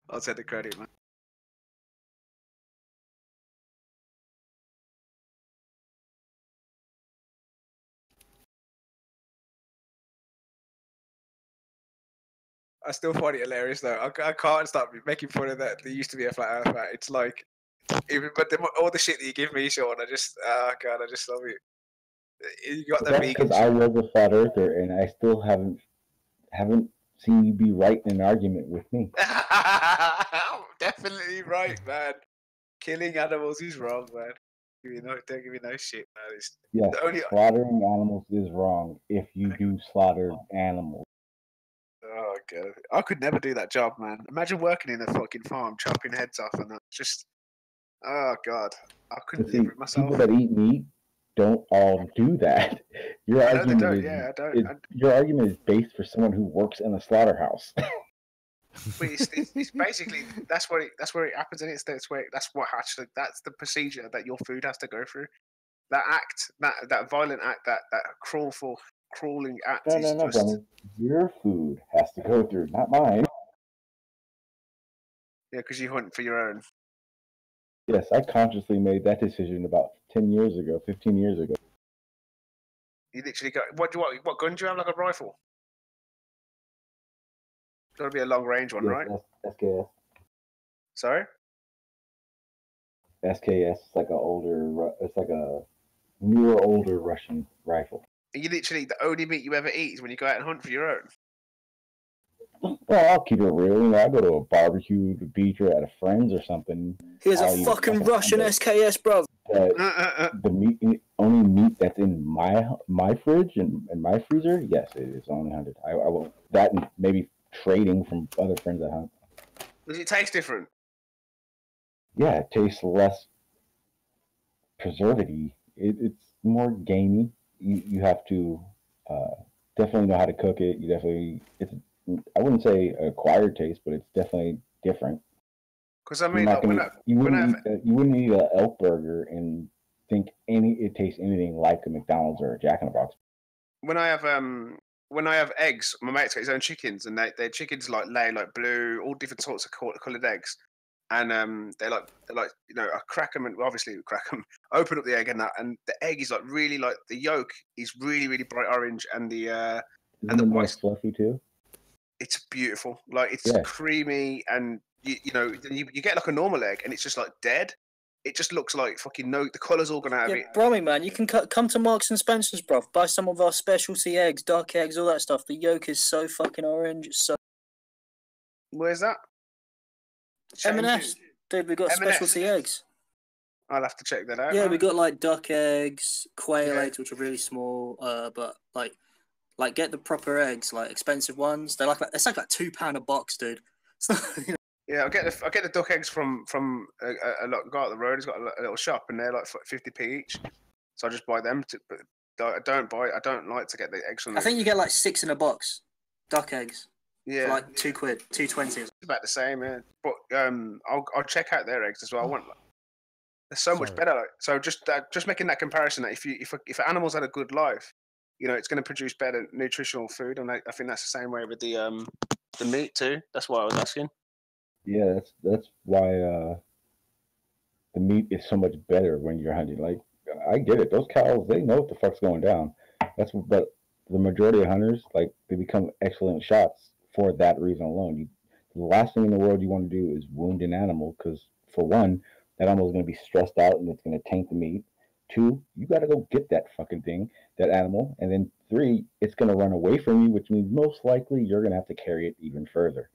I'll take the credit, man. I still find it hilarious though. I can't stop making fun of that. There used to be a flat earth. It's like, all the shit that you give me, Sean, I just love it. You got the vegan. Because I was a flat earther, and I still haven't seen you be right in an argument with me. Definitely right, man. Killing animals is wrong, man. Don't give me no shit, man. Yes, slaughtering animals is wrong if you do slaughter animals. Oh god, I could never do that job, man. Imagine working in a fucking farm, chopping heads off, and that just. Oh god, I couldn't live with myself. People that eat meat don't all do that. Your argument is based for someone who works in a slaughterhouse. But it's basically that's where it happens, and that's the procedure that your food has to go through. That act, that violent act, that crawling act. No. Your food has to go through, not mine. Yeah, because you hunt for your own. Yes, I consciously made that decision about 15 years ago. You literally go. What gun do you have? Like a rifle? It's got to be a long range one, right? SKS. Sorry. SKS. It's like a newer, older Russian rifle. And you literally, the only meat you ever eat is when you go out and hunt for your own. Well, I'll keep it real. I go to a barbecue, the beach, or at a friend's or something. Here's a fucking Russian SKS, bro. The only meat that's in my fridge and my freezer, yes, it is only hunted. I won't that and maybe trading from other friends that hunt. Does it taste different? Yeah, it tastes less preservative. It's more gamey. You have to definitely know how to cook it. You definitely I wouldn't say acquired taste, but it's definitely different. Because I mean, like, you wouldn't eat an elk burger and think it tastes anything like a McDonald's or a Jack in the Box. when I have eggs, my mate's got his own chickens, and their chickens like lay like blue, all different sorts of coloured eggs, and they're like I crack them and obviously crack them, open up the egg and the egg is like really like the yolk is really really bright orange and the Isn't it more fluffy too? It's beautiful, like it's creamy and you get like a normal egg and it's just like dead. It just looks like fucking the colour's all gone out of it. Brommy, man, you can come to Marks and Spencer's, bro. Buy some of our specialty eggs, duck eggs, all that stuff. The yolk is so fucking orange. It's so. Where's that? M&S, dude. We got M&S. specialty eggs. I'll have to check that out. Yeah, man. we got like duck eggs, quail eggs, which are really small. But like get the proper eggs, like expensive ones. They're it's like £2 a box, dude. It's not, Yeah, I get the duck eggs from a guy up the road. He's got a little shop, and they're like 50p each. So I just buy them. But I don't like to get the eggs from. I think you get like 6 in a box, duck eggs. Yeah, for like £2, £2.20. It's about the same, yeah. But I'll check out their eggs as well. They're so much better. Like, so just making that comparison that if animals had a good life, it's going to produce better nutritional food, and I think that's the same way with the meat too. That's why I was asking. Yeah, that's why the meat is so much better when you're hunting. Like, I get it; those cows, they know what the fuck's going down. But the majority of hunters, like, they become excellent shots for that reason alone. The last thing in the world you want to do is wound an animal because, for one, that animal is going to be stressed out and it's going to taint the meat. 2, you got to go get that fucking thing, that animal, and then 3, it's going to run away from you, which means most likely you're going to have to carry it even further.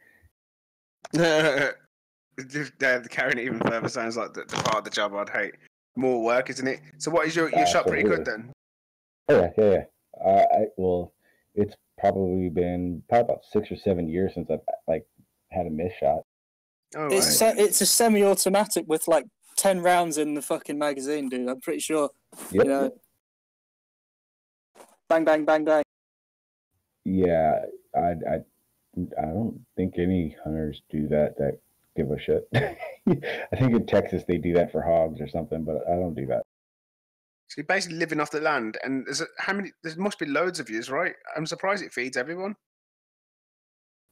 Carrying it even further sounds like the part of the job I'd hate. More work, isn't it? So what is your shot pretty good then? Oh yeah. Well, it's probably been about 6 or 7 years since I've had a miss shot. Oh, it's a semi-automatic with like 10 rounds in the fucking magazine, dude. I'm pretty sure. Yep. Bang, bang, bang, bang. Yeah, I don't think any hunters do that give a shit. I think in Texas they do that for hogs or something, but I don't do that. So you're basically living off the land, and there must be loads of yous, right? I'm surprised it feeds everyone.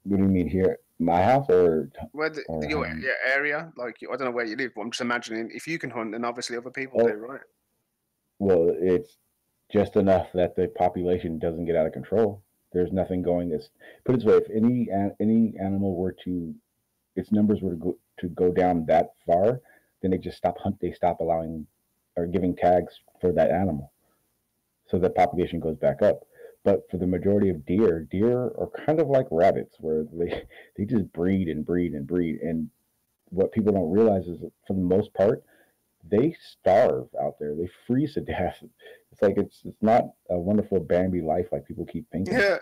What do you mean here? My house or your area? Like, I don't know where you live, but I'm just imagining if you can hunt, then obviously other people do, right? Well, it's just enough that the population doesn't get out of control. There's nothing going this. Put it this way: if any animal were to, its numbers were to go down that far, then they just stop hunt. They stop allowing or giving tags for that animal, so the population goes back up. But for the majority of deer are kind of like rabbits, where they just breed and breed and breed. And what people don't realize is that for the most part, they starve out there. They freeze to death. It's like it's not a wonderful Bambi life like people keep thinking. Yeah.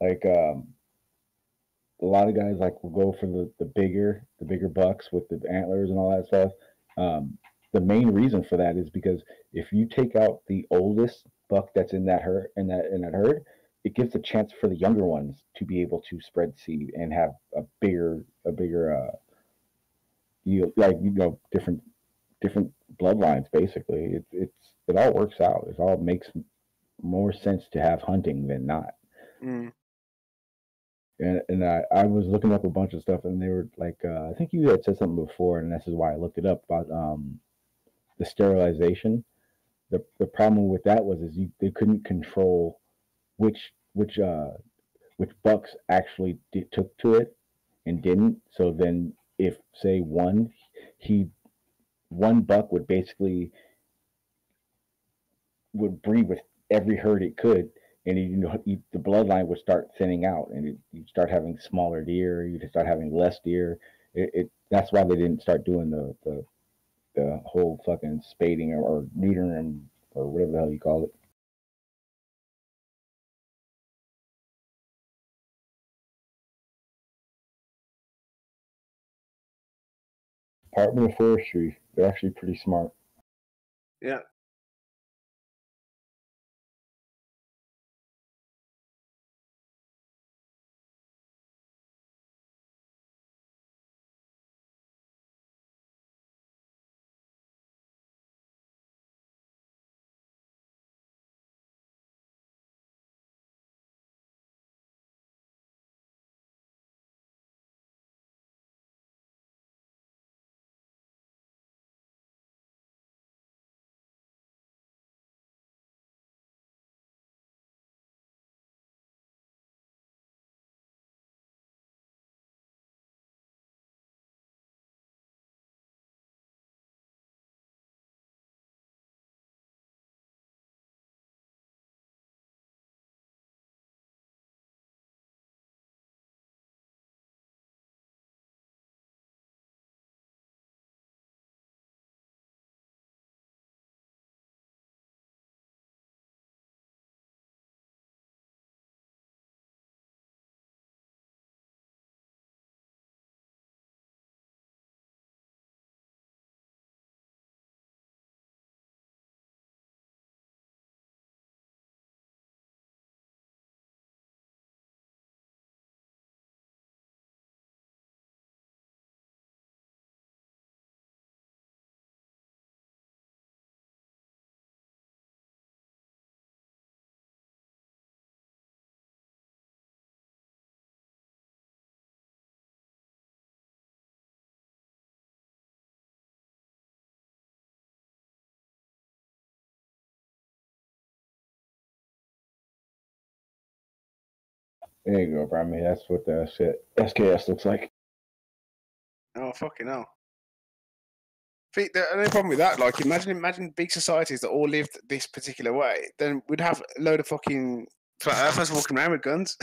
Like a lot of guys will go for the bigger bucks with the antlers and all that stuff. The main reason for that is because if you take out the oldest buck that's in that herd, it gives a chance for the younger ones to be able to spread seed and have a bigger different bloodlines. Basically, it all works out. It all makes more sense to have hunting than not. Mm. And I was looking up a bunch of stuff, and they were like, I think you had said something before, and this is why I looked it up about the sterilization. The problem with that was they couldn't control which bucks actually took to it and didn't. So then, if say one buck would basically breed with every herd it could, and the bloodline would start thinning out, and you'd start having smaller deer. You'd start having less deer. That's why they didn't start doing the whole fucking spading or neutering or whatever the hell you call it. Department of Forestry. They're actually pretty smart. Yeah. There you go, Brian. That's what the shit SKS looks like. Oh, fucking hell. The only problem with that, like, imagine big societies that all lived this particular way. Then we'd have a load of fucking flat earthers walking around with guns.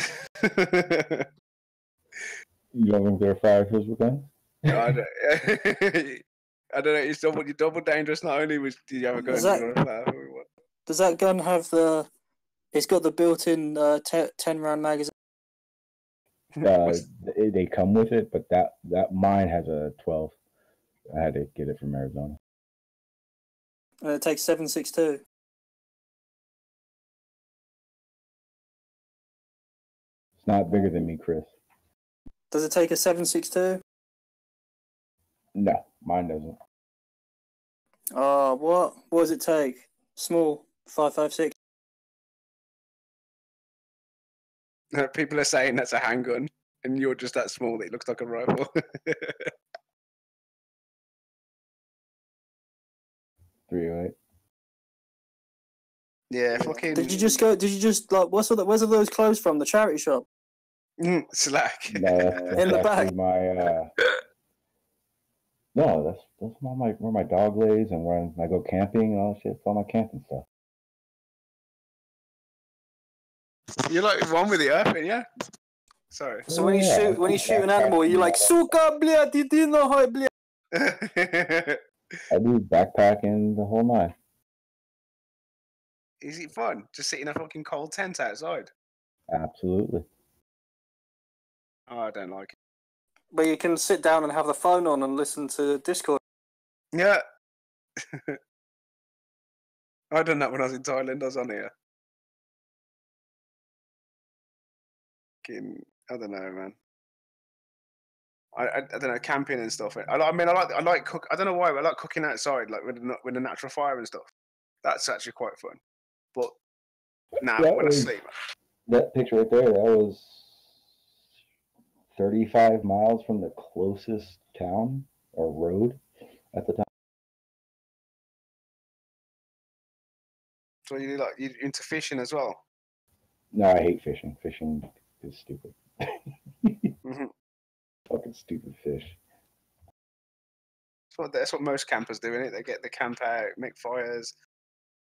You don't think they're firefighters with guns? No, I don't, I don't know. It's double dangerous. Not only do you have a gun, Does that gun have the? It's got the built-in 10-round magazine. They come with it, but that mine has a 12. I had to get it from Arizona. And it takes 7.62. It's not bigger than me, Chris. Does it take a 7.62? No, mine doesn't. Oh, what? What does it take? Small 5.56. People are saying that's a handgun, and you're just that small that it looks like a rifle. 308. Yeah, fucking. Did you just like? Where's all those clothes from? The charity shop. Slack. No, that's In the actually back. my. No, that's all where my dog lays and when I go camping and all that shit. It's all my camping stuff. You're like one with the earth, ain't you? Sorry. So when you shoot an animal, you're like, "Suka, blядь, иди нахуй, блядь." I do backpacking the whole nine. Is it fun? Just sit in a fucking cold tent outside? Absolutely. Oh, I don't like it. But you can sit down and have the phone on and listen to Discord. Yeah. I done that when I was in Thailand. I was on here. I don't know, man. I don't know, camping and stuff. I like cook. I don't know why, but I like cooking outside, like with the natural fire and stuff. That's actually quite fun. But when I sleep. That picture right there, that was 35 miles from the closest town or road at the time. So you're into fishing as well? No, I hate fishing. Fishing is stupid. Mm-hmm. Fucking stupid fish. That's what most campers do, isn't it? They get the camp out, make fires,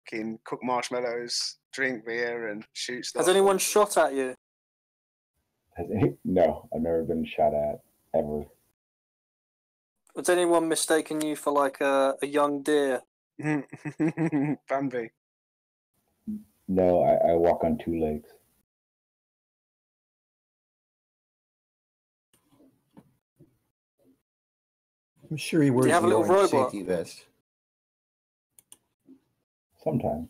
can cook marshmallows, drink beer, and shoot stuff. Has anyone shot at you? No, I've never been shot at, ever. Has anyone mistaken you for like a young deer? Bambi. No, I walk on two legs. I'm sure he Do wears you have a the little orange robot? safety vest. Sometimes.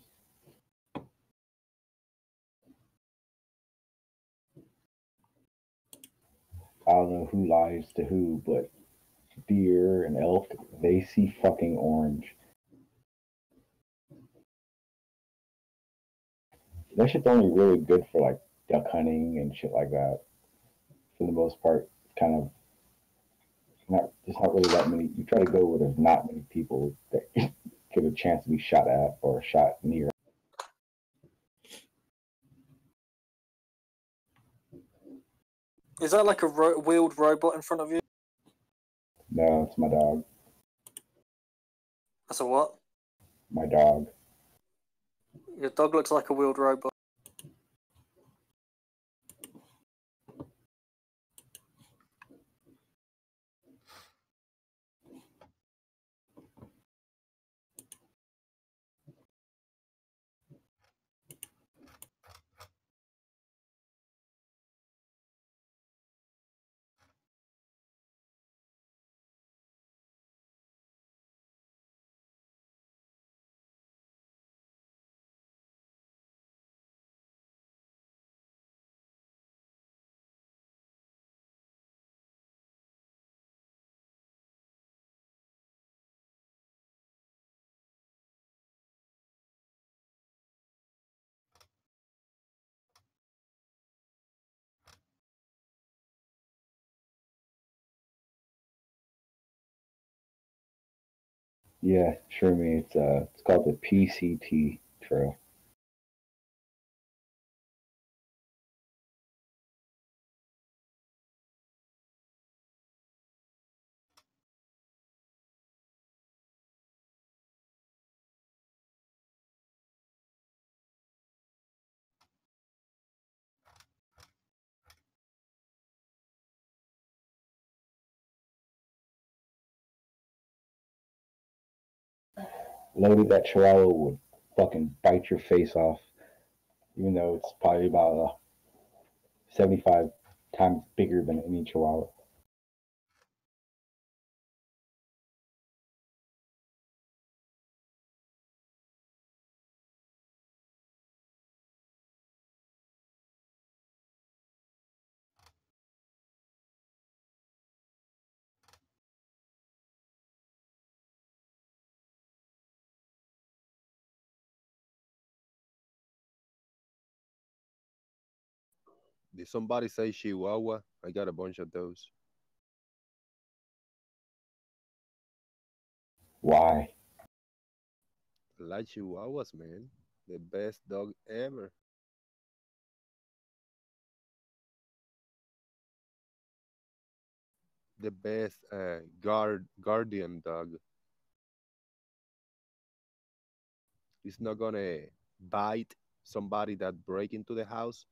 I don't know who lies to who, but deer and elk, they see fucking orange. That shit's only really good for like duck hunting and shit like that. For the most part, kind of there's not really that many. You try to go where there's not many people that get a chance to be shot at or shot near. Is that like a wheeled robot in front of you? No, it's my dog. That's a what? My dog. Your dog looks like a wheeled robot. Yeah, sure me. It's called the PCT trail. Loaded that chihuahua would fucking bite your face off, even though it's probably about 75 times bigger than any chihuahua. Did somebody say Chihuahua? I got a bunch of those. Why? I like Chihuahuas, man. The best dog ever. The best guardian dog. It's not gonna bite somebody that break into the house,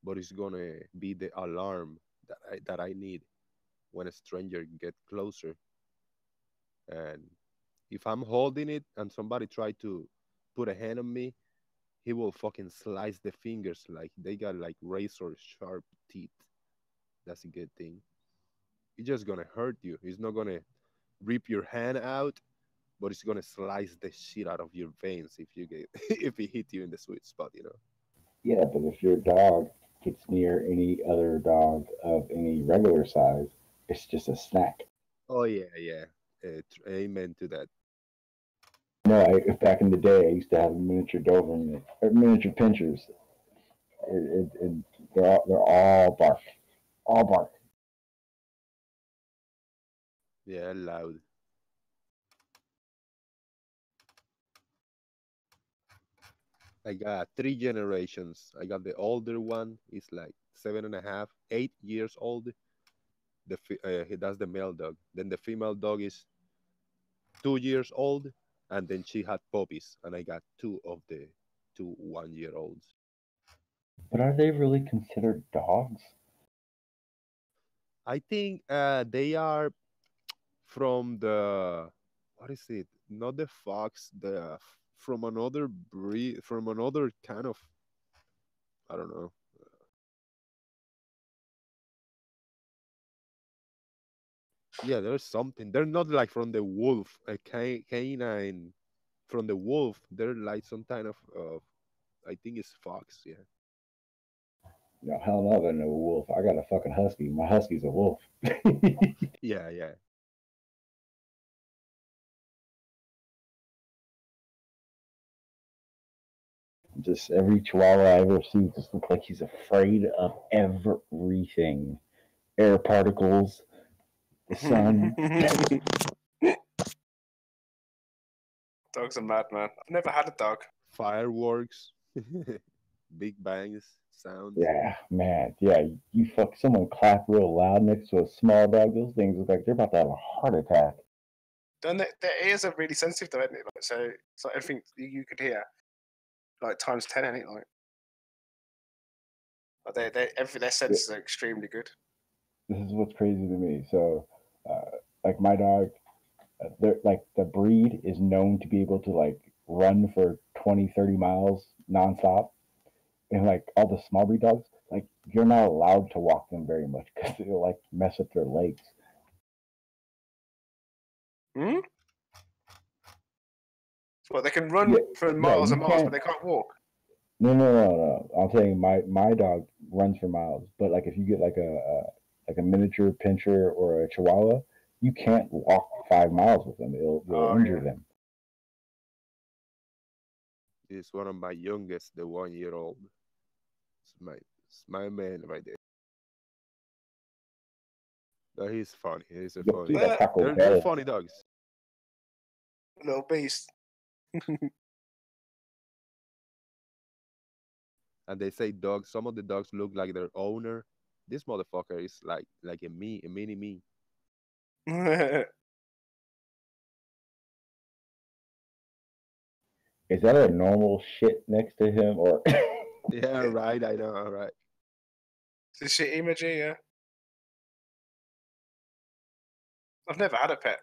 but it's gonna be the alarm that I need when a stranger get closer. And if I'm holding it and somebody try to put a hand on me, he will fucking slice the fingers like they got like razor sharp teeth. That's a good thing. It's just gonna hurt you. It's not gonna rip your hand out, but it's gonna slice the shit out of your veins if you get if it hit you in the sweet spot, you know. Yeah, but if your dog gets near any other dog of any regular size, it's just a snack. Oh yeah, yeah. Amen to that. No, back in the day, I used to have a miniature Doberman, or miniature pinchers. They're all bark, all bark. Yeah, loud. I got three generations. I got the older one. It's like 7.5, 8 years old. That's the male dog. Then the female dog is 2 years old, and then she had puppies, and I got two of the two 1 year olds. But are they really considered dogs? I think they are from the what is it? Not the fox, the from another breed, from another kind of I don't know. Yeah, there's something. They're not like from the wolf, a canine from the wolf. They're like some kind of, I think it's fox. Yeah. No, hell no, they're no wolf. I got a fucking husky. My husky's a wolf. Yeah, yeah. Just every chihuahua I ever see just looks like he's afraid of everything. Air particles, the sun. Dogs are mad, man. I've never had a dog. Fireworks, big bangs, sounds. Yeah, man. Yeah, you fuck someone clap real loud next to a small dog. Those things look like they're about to have a heart attack. Don't their ears are really sensitive, though, isn't it? Like, so it's like everything you could hear, like times 10, ain't it? Like their senses are extremely good. This is what's crazy to me. So, like my dog, they're like the breed is known to be able to like run for 20, 30 miles nonstop. And like all the small breed dogs, like you're not allowed to walk them very much because it'll like mess up their legs. Hmm? Well, they can run for miles and miles, but they can't walk. No. I'm saying my dog runs for miles, but like if you get like a miniature pinscher or a chihuahua, you can't walk 5 miles with them. It'll injure them. It's one of my youngest, the 1-year-old. It's my man right there. No, he's funny. He's a funny. They're funny dogs. Little beast. And they say dogs. Some of the dogs look like their owner. This motherfucker is like a mini me. Is that a normal shit next to him or? Yeah, right. I know. All right. It's a shit emoji, yeah. I've never had a pet.